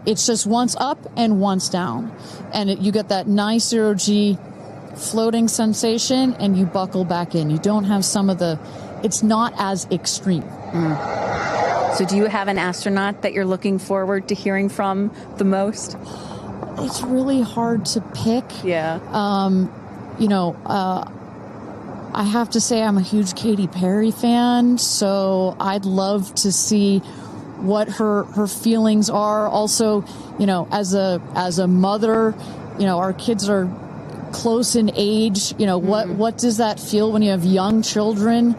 it's just once up and once down. And you get that nice zero-G floating sensation and you buckle back in. You don't have it's not as extreme. So do you have an astronaut that you're looking forward to hearing from the most? It's really hard to pick. Yeah. I have to say I'm a huge Katy Perry fan, so I'd love to see what her feelings are. Also, as a mother, our kids are close in age. What does that feel when you have young children?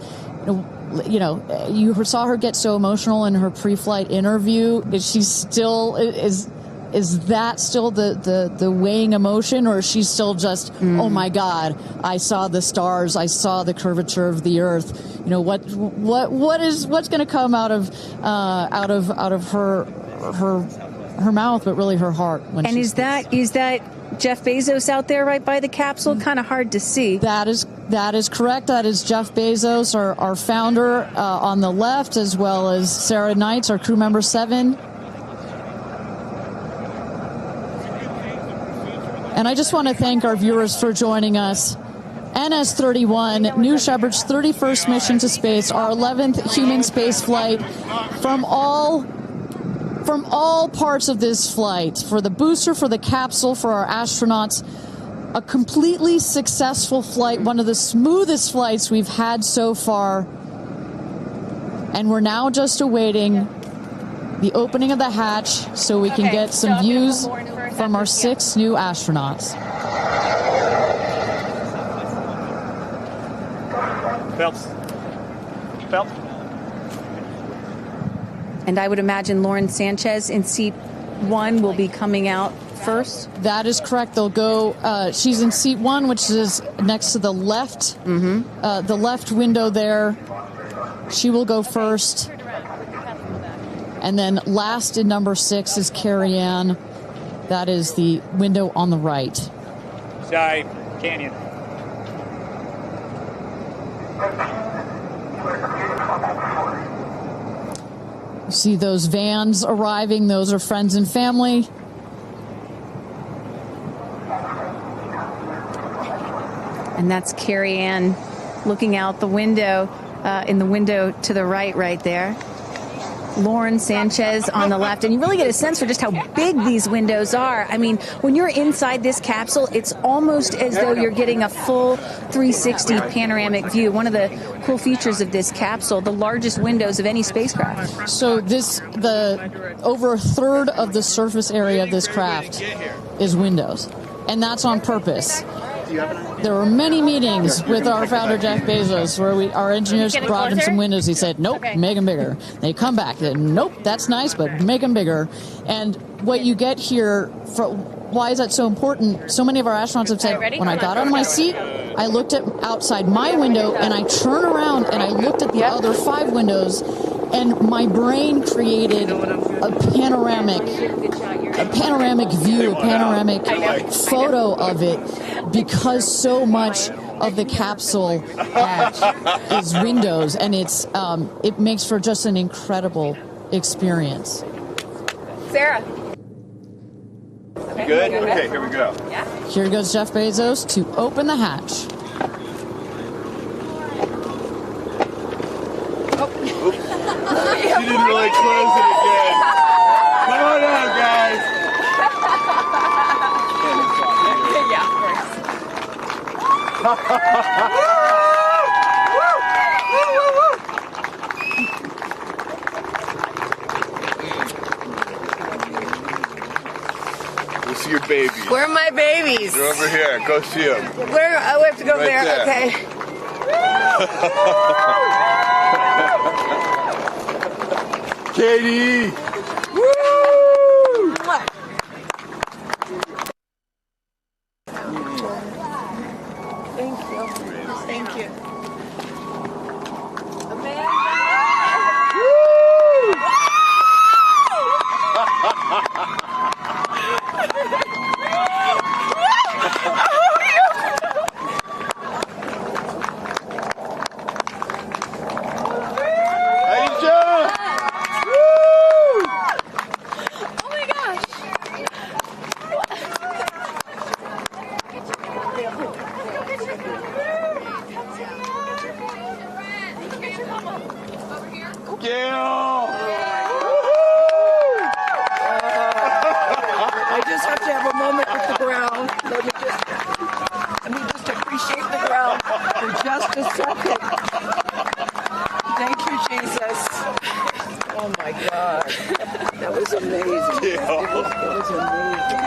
You saw her get so emotional in her pre-flight interview. Is she still is that still the weighing emotion, or is she still just oh my God, I saw the stars, I saw the curvature of the earth? What's going to come out of her mouth, but really her heart? Is that Jeff Bezos out there right by the capsule? Kind of hard to see. That is correct. That is Jeff Bezos, our founder, on the left, as well as Sarah Knights, our crew member 7. And I just want to thank our viewers for joining us. NS-31, New Shepard's 31st mission to space, our 11th human space flight. From all parts of this flight, for the booster, for the capsule, for our astronauts, a completely successful flight, one of the smoothest flights we've had so far. And we're now just awaiting the opening of the hatch so we can get some views from our 6 new astronauts. Phelps. And I would imagine Lauren Sánchez in seat 1 will be coming out first. That is correct. They'll go. She's in seat 1, which is next to the left. The left window there. She will go first. And then last in number 6 is Kerianne. That is the window on the right. Side canyon. You see those vans arriving. Those are friends and family. And that's Kerianne looking out the window, in the window to the right there. Lauren Sánchez on the left, and you really get a sense for just how big these windows are. I mean, when you're inside this capsule, it's almost as though you're getting a full 360 panoramic view. One of the cool features of this capsule, the largest windows of any spacecraft. So over a third of the surface area of this craft is windows, and that's on purpose. There were many meetings with our founder, Jeff Bezos, where our engineers brought him some windows. He said, nope, make them bigger. They come back, nope, that's nice, but make them bigger. And what you get here, why is that so important? So many of our astronauts have said, when I got out of my seat, I looked outside my window, and I turned around, and I looked at the other 5 windows, and my brain created a panoramic view, a panoramic photo of it, because so much of the capsule is windows, and it makes for just an incredible experience. Sarah. Good? Okay, here we go. Yeah. Here goes Jeff Bezos to open the hatch. She didn't really close it again. Come on out, guys. Yeah, of We'll see your babies. Where are my babies? They're over here. Go see them. Where? Oh, we have to go Right there. Okay. Katie! Woo! Thank you. Thank you. Amanda! Aisha! Oh my gosh! Gayle! I just have to have a moment with the ground. Let me just appreciate the ground for just a second. Thank you, Jesus. Oh my God. That was amazing. Gayle. It was amazing.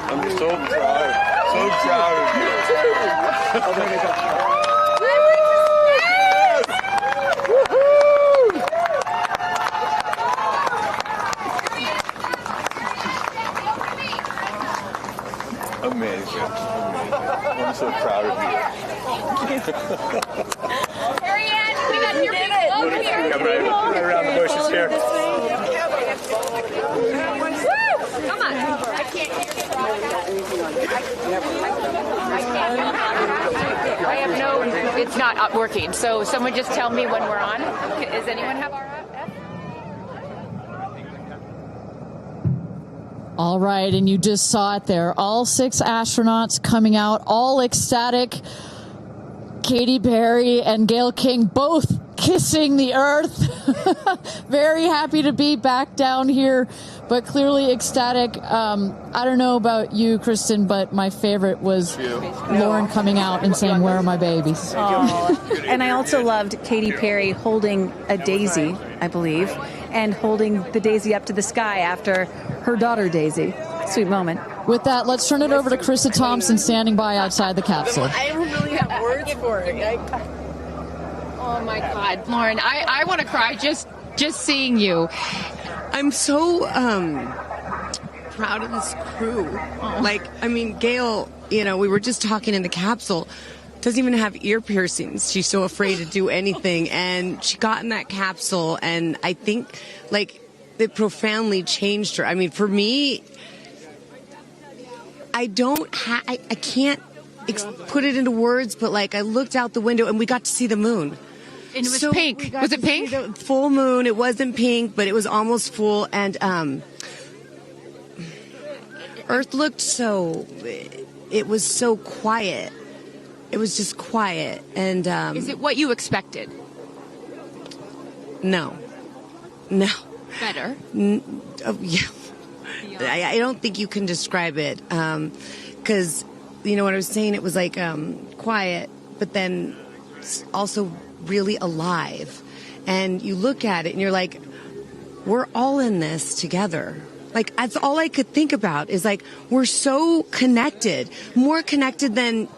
I'm so proud. So proud of you. Oh, there we go. Amazing. I'm so proud of you. Kerianne, we got your big love here. Come right around the bushes here. Come on. I can't hear I have no, it's not working. So someone just tell me when we're on. Does anyone have our F? All right, and you just saw it there. All 6 astronauts coming out, all ecstatic. Katy Perry and Gayle King both kissing the earth. Very happy to be back down here, but clearly ecstatic. I don't know about you, Kristen, but my favorite was Lauren coming out and saying, "Where are my babies?" And I also loved Katy Perry holding a daisy, I believe, and holding the daisy up to the sky after her daughter Daisy. Sweet moment. With that, let's turn it over to Krista Thompson standing by outside the capsule. I don't really have words for it. Oh my God, Lauren, I want to cry just seeing you. I'm so proud of this crew. Like, I mean, Gayle, we were just talking in the capsule, doesn't even have ear piercings. She's so afraid to do anything. And she got in that capsule, and I think, like, it profoundly changed her. I mean, for me, I can't put it into words, but, like, I looked out the window, and we got to see the moon. And it was pink. Was it pink? Full moon. It wasn't pink, but it was almost full. And Earth looked it was so quiet. it was just quiet. And is it what you expected? No. Better. Yeah. I don't think you can describe it, because you know what I was saying. It was like quiet, but then also really alive. And you look at it and you're like, we're all in this together. Like, that's all I could think about is like, we're so connected, more connected than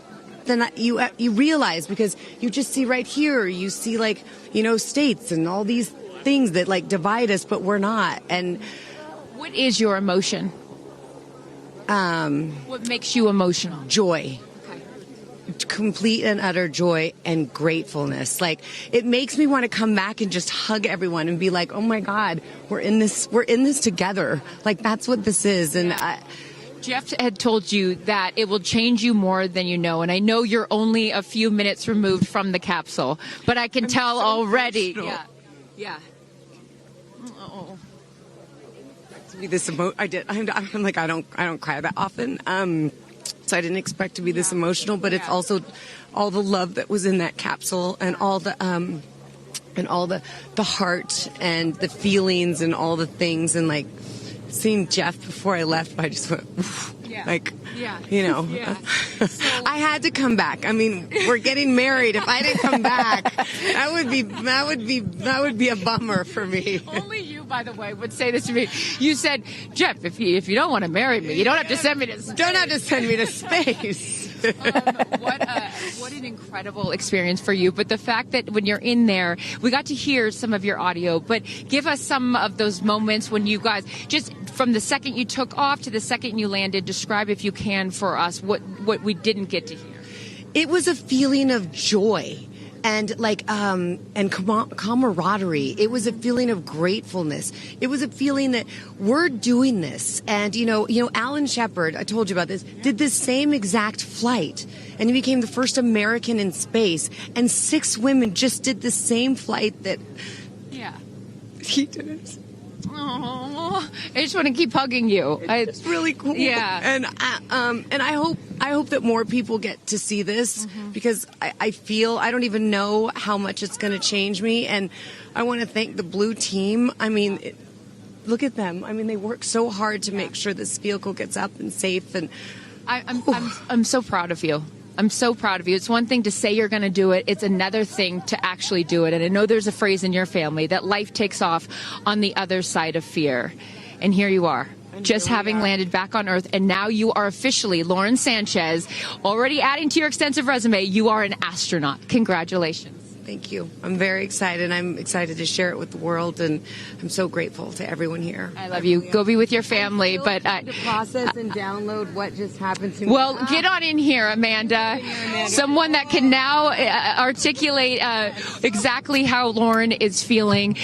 you realize, because you just see right here, you see like, you know, states and all these things that like divide us, but we're not. And what is your emotion? What makes you emotional? Joy. Complete and utter joy and gratefulness. Like, it makes me want to come back and just hug everyone and be like, oh my God, we're in this together. Like, that's what this is. And Jeff had told you that it will change you more than you know, and I know you're only a few minutes removed from the capsule, but I can tell already. Emotional. Yeah. To be this I'm like, I don't cry that often. So I didn't expect to be this emotional, but it's also all the love that was in that capsule, and all the heart and the feelings and all the things, and like seeing Jeff before I left, I just went, oof, you know, I had to come back. I mean, we're getting married. If I didn't come back, that would be a bummer for me. Only you, by the way, would say this to me. You said, Jeff, if you don't want to marry me, you don't have to send me to space. Don't have to send me to space. What an incredible experience for you. But the fact that when you're in there, we got to hear some of your audio, but give us some of those moments when you guys, just from the second you took off to the second you landed, describe, if you can, for us what we didn't get to hear. It was a feeling of joy and like and camaraderie. It was a feeling of gratefulness. It was a feeling that we're doing this. And you know Alan Shepard, I told you about this, did this same exact flight, and he became the first American in space, and 6 women just did the same flight that he did. Oh, I just want to keep hugging you. It's really cool. Yeah. And I hope that more people get to see this, because I feel, I don't even know how much it's going to change me. And I want to thank the Blue team. I mean, look at them. I mean, they work so hard to make sure this vehicle gets up and safe. And I'm so proud of you. I'm so proud of you. It's one thing to say you're going to do it. It's another thing to actually do it. And I know there's a phrase in your family that life takes off on the other side of fear. And here you are, just having landed back on Earth. And now you are officially, Lauren Sánchez, already adding to your extensive resume, you are an astronaut. Congratulations. Thank you. I'm very excited. I'm excited to share it with the world, and I'm so grateful to everyone here. I love you. Go be with your family. But to process and download what just happened to me. Well, get on in here, Amanda. Someone that can now articulate exactly how Lauren is feeling.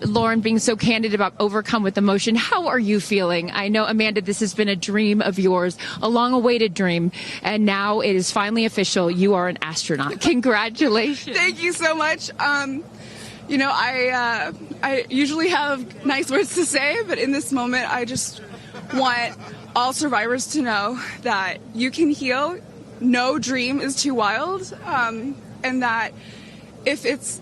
Lauren being so candid about overcome with emotion. How are you feeling? I know, Amanda, this has been a dream of yours, a long-awaited dream, and now it is finally official. You are an astronaut. Congratulations. Thank you so much. You know, I usually have nice words to say, but in this moment, I just want all survivors to know that you can heal. No dream is too wild, and that if it's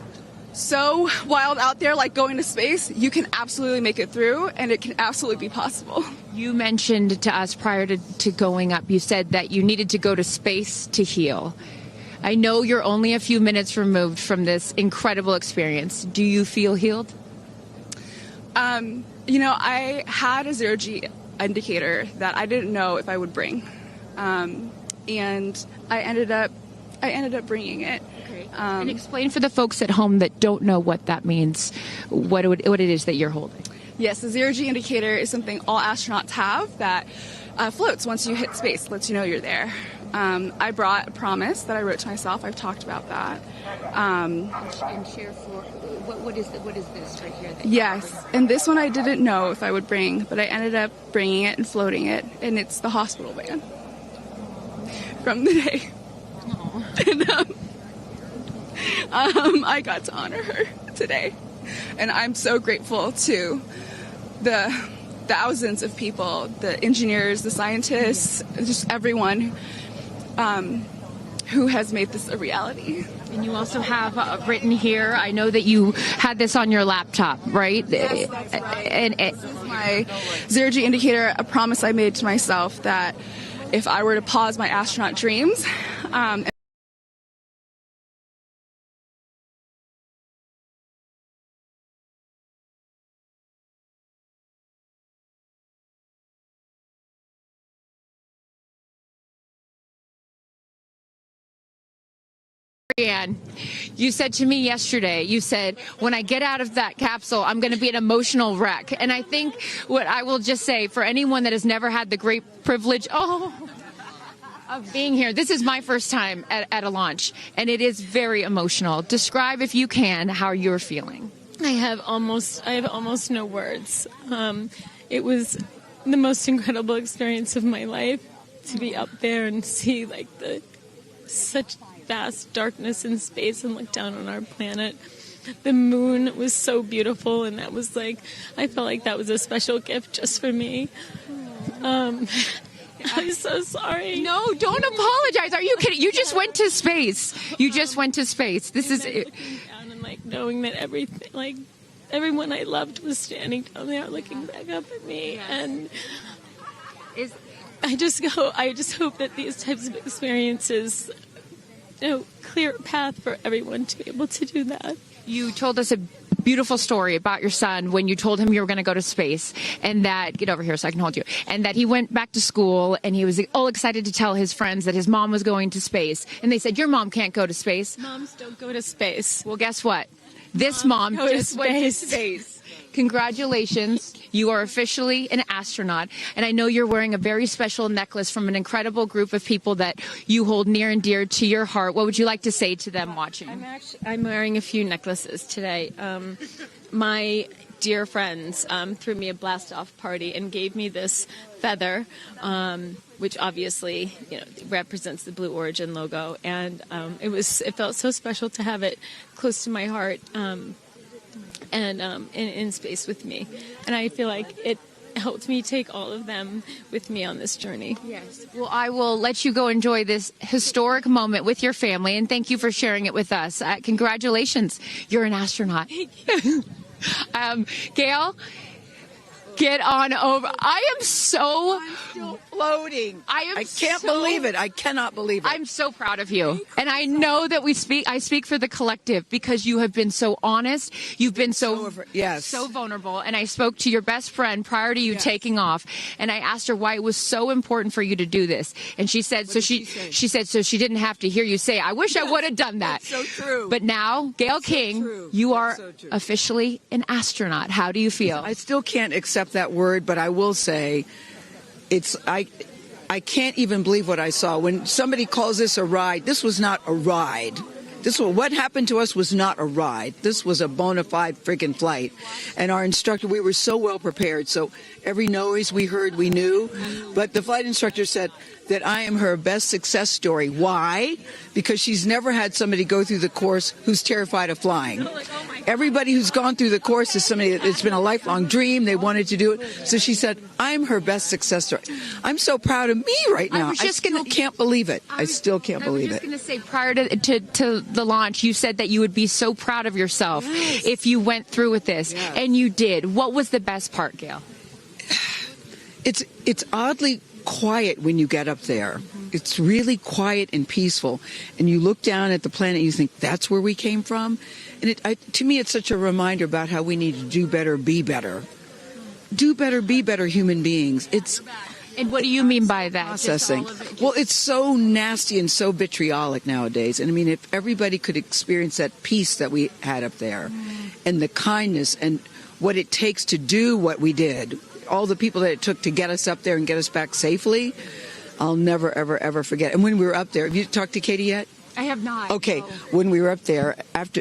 so wild out there, like going to space, you can absolutely make it through, and it can absolutely be possible. You mentioned to us prior to going up, you said that you needed to go to space to heal. I know you're only a few minutes removed from this incredible experience. Do you feel healed? You know, I had a zero-G indicator that I didn't know if I would bring, and I ended up bringing it. Okay. And explain for the folks at home that don't know what that means, what it is that you're holding. Yes, the zero-G indicator is something all astronauts have that floats once you hit space, lets you know you're there. I brought a promise that I wrote to myself. I've talked about that. And share for what is this right here? Yes, and this one I didn't know if I would bring, but I ended up bringing it and floating it, and it's the hospital van from the day. And I got to honor her today, and I'm so grateful to the thousands of people, the engineers, the scientists, just everyone who has made this a reality. And you also have written here, I know that you had this on your laptop, right? Yes, this is my zero-G indicator, a promise I made to myself that if I were to pause my astronaut dreams, Kerianne, you said to me yesterday, you said, when I get out of that capsule, I'm going to be an emotional wreck. And I think what I will just say, for anyone that has never had the great privilege of being here, this is my first time at a launch, and it is very emotional. Describe, if you can, how you're feeling. I have almost no words. It was the most incredible experience of my life to be up there and see like such vast darkness in space and look down on our planet. The moon was so beautiful, and that was like, I felt like that was a special gift just for me. I'm so sorry. No, don't apologize. Are you kidding? You just went to space. You just went to space. This is it. Down and like knowing that everything, like everyone I loved was standing down there looking back up at me, and I just hope that these types of experiences, clear a path for everyone to be able to do that. You told us a beautiful story about your son when you told him you were going to go to space, and that, get over here so I can hold you, and that he went back to school and he was all excited to tell his friends that his mom was going to space, and they said, your mom can't go to space. Moms don't go to space. Well, guess what? This mom just went to space. Congratulations. You are officially an astronaut. And I know you're wearing a very special necklace from an incredible group of people that you hold near and dear to your heart. What would you like to say to them watching? I'm wearing a few necklaces today. My dear friends threw me a blast-off party and gave me this feather, which obviously represents the Blue Origin logo. And it felt so special to have it close to my heart. And in space with me. And I feel like it helped me take all of them with me on this journey. Yes. Well, I will let you go enjoy this historic moment with your family, and thank you for sharing it with us. Congratulations. You're an astronaut. Gayle, get on over. I'm still floating. I can't believe it. I cannot believe it. I'm so proud of you. And I know that I speak for the collective, because you have been so honest. You've been so vulnerable. And I spoke to your best friend prior to you taking off, and I asked her why it was so important for you to do this. And she said, she said, so she didn't have to hear you say, I wish I would have done that. That's so true. But now, Gayle King, you are officially an astronaut. How do you feel? I still can't accept that word, but I will say I can't even believe what I saw. When somebody calls this a ride, this was not a ride. What happened to us was not a ride. This was a bona fide friggin' flight. And our instructor, we were so well prepared. So every noise we heard, we knew. But the flight instructor said that I am her best success story. Why? Because she's never had somebody go through the course who's terrified of flying. Everybody who's gone through the course is somebody that it's been a lifelong dream. They wanted to do it. So she said, I'm her best success story. I'm so proud of me right now. I still can't believe it. I still can't believe it. I was just going to say, prior to the launch, you said that you would be so proud of yourself if you went through with this. Yes. And you did. What was the best part, Gayle? It's oddly quiet when you get up there. It's really quiet and peaceful. And you look down at the planet and you think, that's where we came from? And to me, it's such a reminder about how we need to do better, be better. Do better, be better human beings. And what do you mean by that? Processing. Well, it's so nasty and so vitriolic nowadays. And I mean, if everybody could experience that peace that we had up there, and the kindness and what it takes to do what we did, all the people that it took to get us up there and get us back safely, I'll never, ever, ever forget. And when we were up there, have you talked to Katy yet? I have not. Okay, when we were up there, after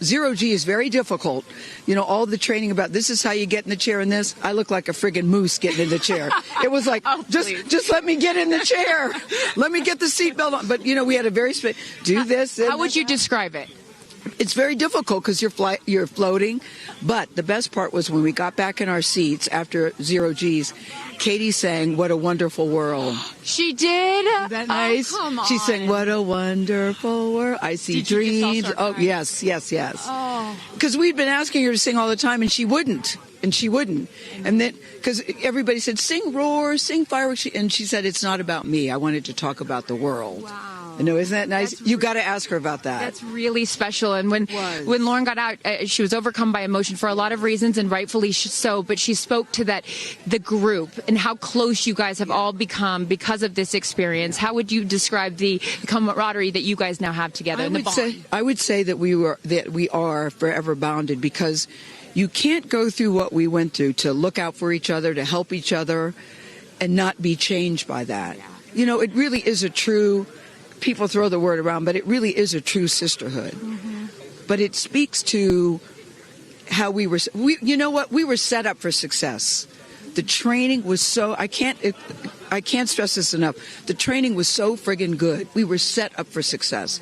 zero G is very difficult. All the training about this is how you get in the chair and this. I look like a friggin' moose getting in the chair. It was like, just let me get in the chair. Let me get the seatbelt on. But, we had a very do this. How would you describe it? It's very difficult because you're floating. But the best part was when we got back in our seats after 0 G's, Katy sang "What a Wonderful World." She did? Isn't that nice? Oh, come on. She sang "What a Wonderful World." I see dreams. Oh, yes. Oh. Because we'd been asking her to sing all the time, and she wouldn't. And then, because everybody said, sing Roar, sing Fireworks. And she said, it's not about me. I wanted to talk about the world. Wow. I know, isn't that nice? You got to ask her about that. That's really special. And when Lauren got out, she was overcome by emotion for a lot of reasons, and rightfully so. But she spoke to the group and how close you guys have all become because of this experience. How would you describe the camaraderie that you guys now have together? I would say that we are forever bonded, because you can't go through what we went through to look out for each other, to help each other, and not be changed by that. Yeah. You know, it really is a true. People throw the word around, but it really is a true sisterhood. Mm-hmm. But it speaks to how we were. You know what? We were set up for success. The training was so. I can't stress this enough. The training was so friggin' good. We were set up for success,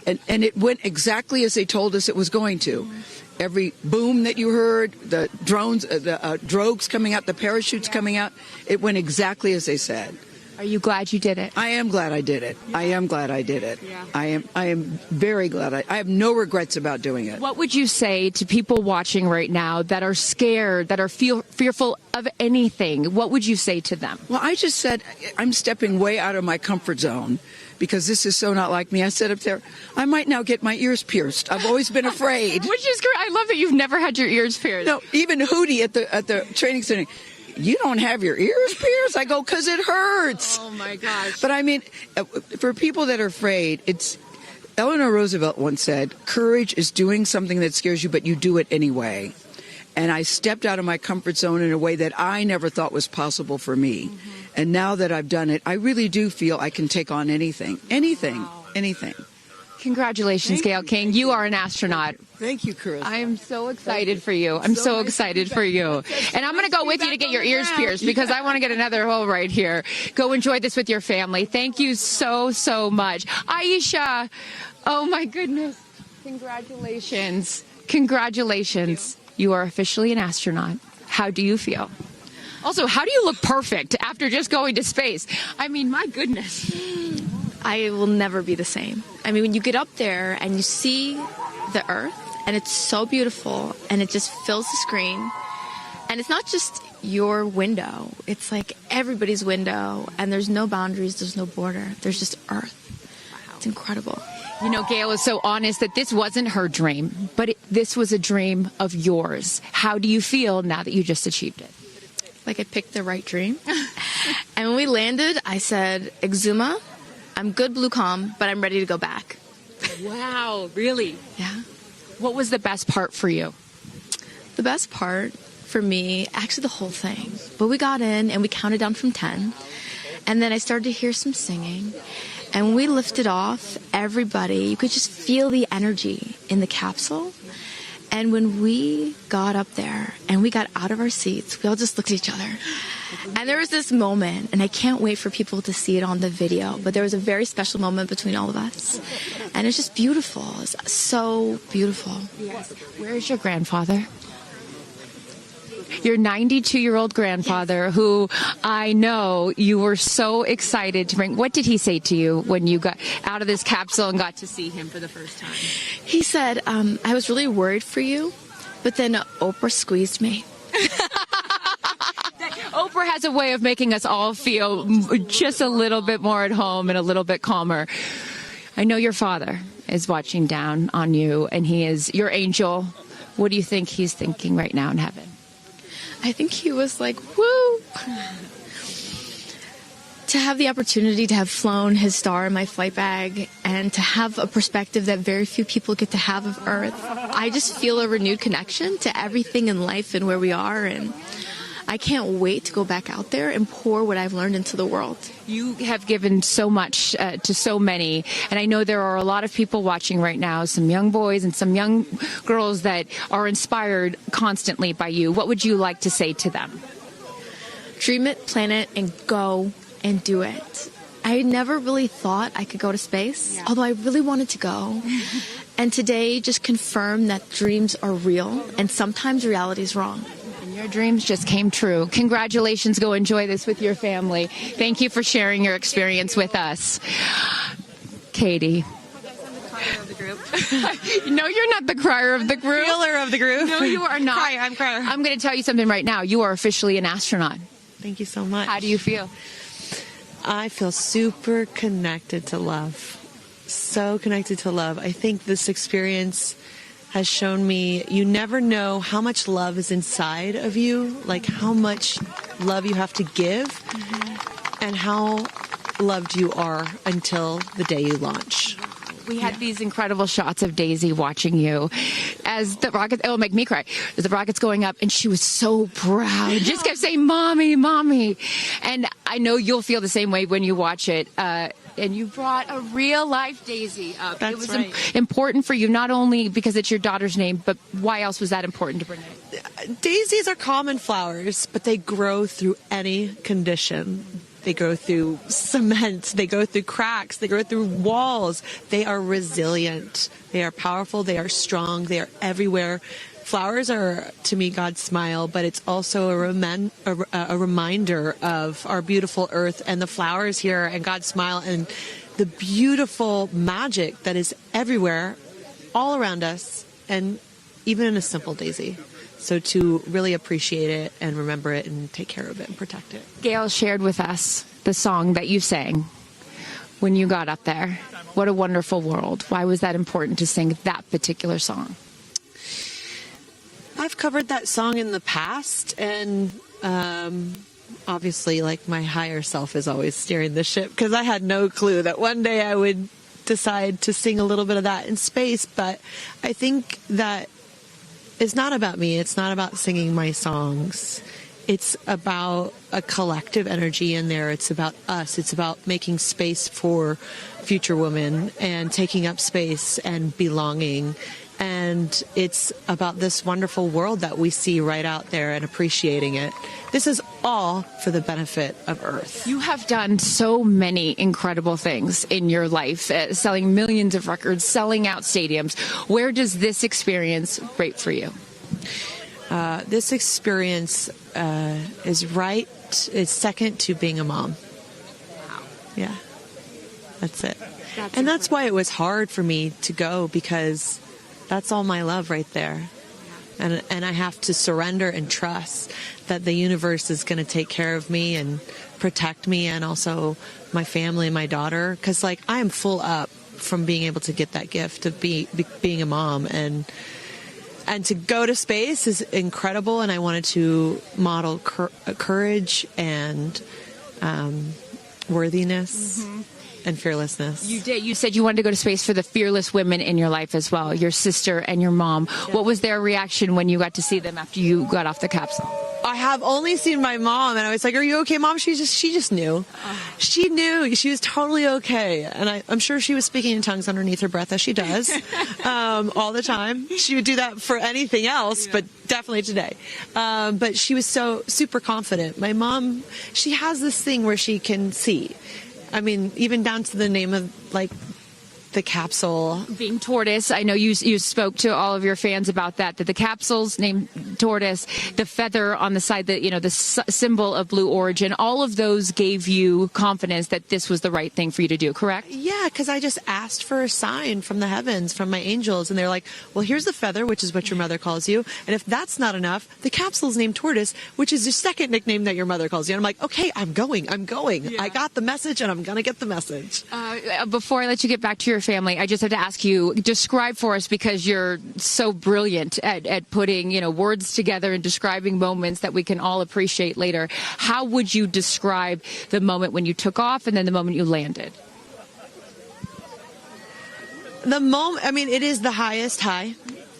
and it went exactly as they told us it was going to. Mm-hmm. Every boom that you heard, the drones, the drogues coming out, the parachutes coming out, it went exactly as they said. Are you glad you did it? I am glad I did it. Yeah. I am glad I did it. Yeah. I am very glad. I have no regrets about doing it. What would you say to people watching right now that are scared, that are fearful of anything? What would you say to them? Well, I just said I'm stepping way out of my comfort zone, because this is so not like me. I said up there, I might now get my ears pierced. I've always been afraid. Which is great. I love that you've never had your ears pierced. No, even Hootie at the training center. You don't have your ears pierced? I go, because it hurts. Oh, my gosh. But I mean, for people that are afraid, Eleanor Roosevelt once said, courage is doing something that scares you, but you do it anyway. And I stepped out of my comfort zone in a way that I never thought was possible for me. Mm-hmm. And now that I've done it, I really do feel I can take on anything. Anything. Congratulations, Gayle King. You are an astronaut. Thank you, Chris. I am so excited for you. I'm so excited for you. And I'm going to go with you to get your ears pierced, because I want to get another hole right here. Go enjoy this with your family. Thank you so, so much. Aisha, oh my goodness. Congratulations. Congratulations. You are officially an astronaut. How do you feel? Also, how do you look perfect after just going to space? I mean, my goodness. I will never be the same. I mean, when you get up there and you see the Earth, and it's so beautiful, and it just fills the screen, and it's not just your window, it's like everybody's window, and there's no boundaries, there's no border, there's just Earth. Wow. It's incredible. You know, Gayle is so honest that this wasn't her dream, but this was a dream of yours. How do you feel now that you just achieved it? Like I picked the right dream. And when we landed, I said, Exuma, I'm good, blue calm, but I'm ready to go back. Wow, really? Yeah. What was the best part for you? The best part for me, actually the whole thing. But we got in and we counted down from 10. And then I started to hear some singing. And when we lifted off, everybody, you could just feel the energy in the capsule. And when we got up there and we got out of our seats, we all just looked at each other. And there was this moment, and I can't wait for people to see it on the video, but there was a very special moment between all of us. And it's just beautiful. It's so beautiful. Yes. Where is your grandfather? Your 92-year-old grandfather, who I know you were so excited to bring. What did he say to you when you got out of this capsule and got to see him for the first time? He said, I was really worried for you, but then Oprah squeezed me. Oprah has a way of making us all feel just a little bit more at home and a little bit calmer. I know your father is watching down on you, and he is your angel. What do you think he's thinking right now in heaven? I think he was like, woo! To have the opportunity to have flown his star in my flight bag and to have a perspective that very few people get to have of Earth, I just feel a renewed connection to everything in life and where we are, and I can't wait to go back out there and pour what I've learned into the world. You have given so much to so many, and I know there are a lot of people watching right now, some young boys and some young girls that are inspired constantly by you. What would you like to say to them? Dream it, plan it, and go and do it. I never really thought I could go to space, although I really wanted to go. And today just confirmed that dreams are real and sometimes reality is wrong. And your dreams just came true. Congratulations. Go enjoy this with your family. Thank you for sharing your experience with us. Katie. No, you're not the crier of the group. Feeler of the group. No, you are not. I'm crier. I'm going to tell you something right now. You are officially an astronaut. Thank you so much. How do you feel? I feel super connected to love. So connected to love. I think this experience has shown me you never know how much love is inside of you, like how much love you have to give, and how loved you are until the day you launch. We had these incredible shots of Daisy watching you as the rocket, it'll make me cry, as the rocket's going up, and she was so proud. Just kept saying, Mommy, Mommy. And I know you'll feel the same way when you watch it. And you brought a real-life Daisy up. That's it was right. important for you, not only because it's your daughter's name, but why else was that important to bring it? Daisies are common flowers, but they grow through any condition. They go through cement, they go through cracks, they go through walls. They are resilient. They are powerful, they are strong, they are everywhere. Flowers are, to me, God's smile, but it's also a reminder of our beautiful earth and the flowers here and God's smile and the beautiful magic that is everywhere, all around us, and even in a simple daisy. So to really appreciate it and remember it and take care of it and protect it. Gayle shared with us the song that you sang when you got up there. What a wonderful world. Why was that important to sing that particular song? I've covered that song in the past, and obviously, like, my higher self is always steering the ship, because I had no clue that one day I would decide to sing a little bit of that in space. But I think that it's not about me. It's not about singing my songs. It's about a collective energy in there. It's about us. It's about making space for future women and taking up space and belonging. And it's about this wonderful world that we see right out there and appreciating it. This is all for the benefit of Earth. You have done so many incredible things in your life, selling millions of records, selling out stadiums. Where does this experience rate for you? This experience is second to being a mom. Wow. Yeah, that's it. That's why it was hard for me to go, because that's all my love right there. And I have to surrender and trust that the universe is going to take care of me and protect me, and also my family and my daughter. Because, like, I am full up from being able to get that gift of being a mom. And to go to space is incredible. And I wanted to model courage and worthiness. Mm-hmm. And fearlessness. You did. You said you wanted to go to space for the fearless women in your life as well, your sister and your mom. Yeah. What was their reaction when you got to see them after you got off the capsule? I have only seen my mom, and I was like, "Are you okay, Mom?" She just knew. She knew. She was totally okay, and I'm sure she was speaking in tongues underneath her breath, as she does all the time. She would do that for anything else, but definitely today. But she was so super confident. My mom, she has this thing where she can see. I mean, even down to the name of, like, the capsule being tortoise. I know you spoke to all of your fans about that the capsule's named tortoise, the feather on the side, the symbol of blue origin, all of those gave you confidence that this was the right thing for you to do, correct? Yeah, because I just asked for a sign from the heavens, from my angels, and they're like, well, here's the feather, which is what your mother calls you, and if that's not enough, the capsule's named tortoise, which is your second nickname that your mother calls you. And I'm like, okay, I'm going. Yeah. I got the message, and I'm gonna get the message. Before I let you get back to your family, I just have to ask you, describe for us, because you're so brilliant at putting, words together and describing moments that we can all appreciate later. How would you describe the moment when you took off and then the moment you landed? The moment, I mean, it is the highest high,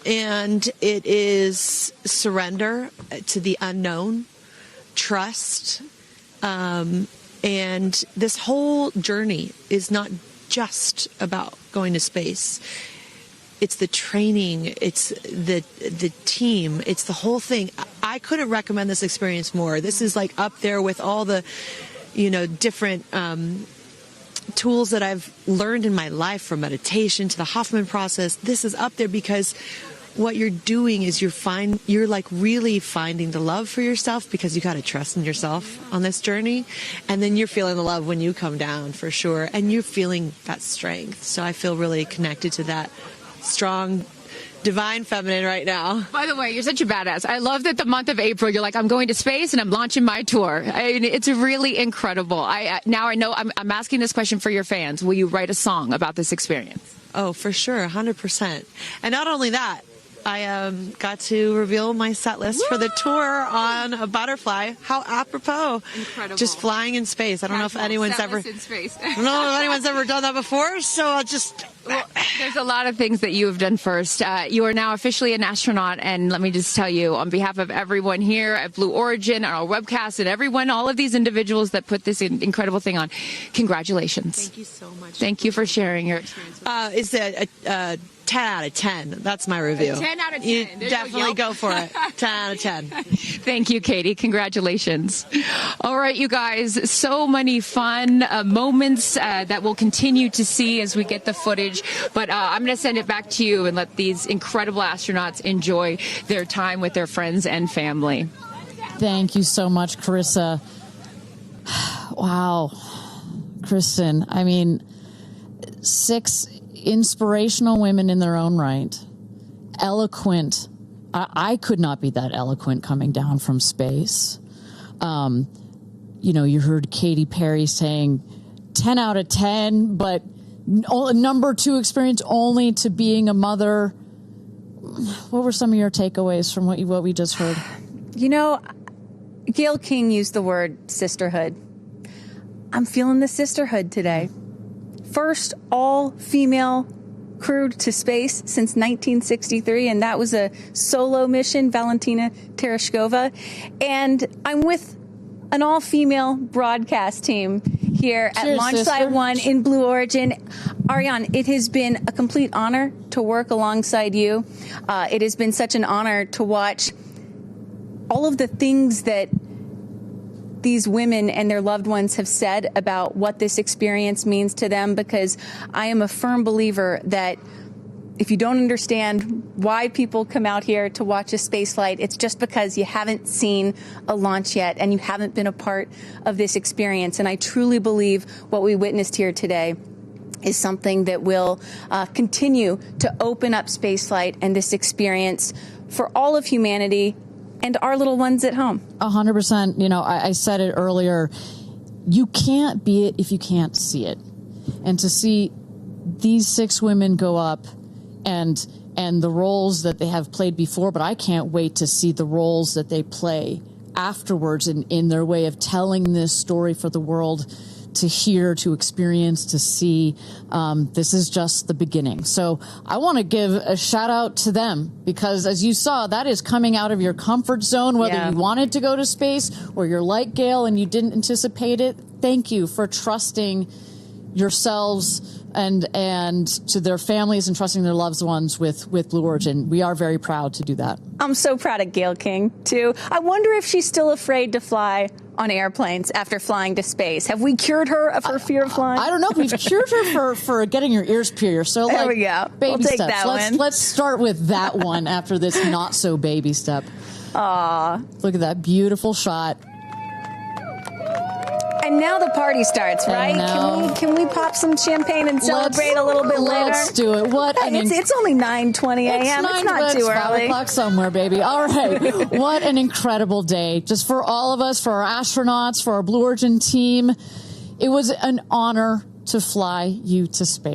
and it is surrender to the unknown, trust, and this whole journey is not just about going to space. It's the training, it's the team, it's the whole thing. I couldn't recommend this experience more. This is like up there with all the, different tools that I've learned in my life, from meditation to the Hoffman process, this is up there because what you're doing is you're like really finding the love for yourself, because you got to trust in yourself on this journey. And then you're feeling the love when you come down, for sure. And you're feeling that strength. So I feel really connected to that strong, divine feminine right now. By the way, you're such a badass. I love that the month of April, you're like, I'm going to space and I'm launching my tour. I mean, it's really incredible. Now I know I'm asking this question for your fans. Will you write a song about this experience? Oh, for sure. 100%. And not only that, I got to reveal my set list for the tour on a butterfly. How apropos. Incredible. Just flying in space. I don't know if anyone's ever in space. I don't know if anyone's ever done that before, so I'll just... Well, there's a lot of things that you have done first. You are now officially an astronaut, and let me just tell you, on behalf of everyone here at Blue Origin, our webcast, and everyone, all of these individuals that put this incredible thing on, congratulations. Thank you so much. Thank you for sharing your experience. It's a 10 out of 10. That's my review. 10 out of 10. You There's definitely no go for it. 10 out of 10. Thank you, Katy. Congratulations. All right, you guys, so many fun moments that we'll continue to see as we get the footage. But I'm going to send it back to you and let these incredible astronauts enjoy their time with their friends and family. Thank you so much, Carissa. Wow. Kristen, I mean, 6 inspirational women in their own right. Eloquent. I could not be that eloquent coming down from space. You know, you heard Katy Perry saying 10 out of 10, but number 2 experience only to being a mother. What were some of your takeaways from what we just heard? You know, Gayle King used the word sisterhood. I'm feeling the sisterhood today. First all-female crew to space since 1963, and that was a solo mission, Valentina Tereshkova. And I'm with an all-female broadcast team here at Launch Site 1 in Blue Origin. Ariane, it has been a complete honor to work alongside you. It has been such an honor to watch all of the things that these women and their loved ones have said about what this experience means to them, because I am a firm believer that if you don't understand why people come out here to watch a space flight, it's just because you haven't seen a launch yet and you haven't been a part of this experience. And I truly believe what we witnessed here today is something that will continue to open up spaceflight and this experience for all of humanity and our little ones at home. 100%. You know, I said it earlier. You can't be it if you can't see it. And to see these 6 women go up and the roles that they have played before, but I can't wait to see the roles that they play afterwards in their way of telling this story for the world to hear, to experience, to see. This is just the beginning. So I want to give a shout out to them, because as you saw, that is coming out of your comfort zone, whether you wanted to go to space or you're like Gayle and you didn't anticipate it. Thank you for trusting yourselves and to their families and trusting their loved ones with Blue Origin. We are very proud to do that. I'm so proud of Gayle King, too. I wonder if she's still afraid to fly on airplanes after flying to space. Have we cured her of her fear of flying? I don't know. We've cured her for getting her ears pierced. So there we go. Baby we'll take steps. that one. Let's start with that one after this not so baby step. Aw. Look at that beautiful shot. And now the party starts, right? Can we pop some champagne and celebrate a little bit later? Let's do it. It's only 9:20 a.m. It's not too early. 5 o'clock somewhere, baby. All right. What an incredible day. Just for all of us, for our astronauts, for our Blue Origin team. It was an honor to fly you to space.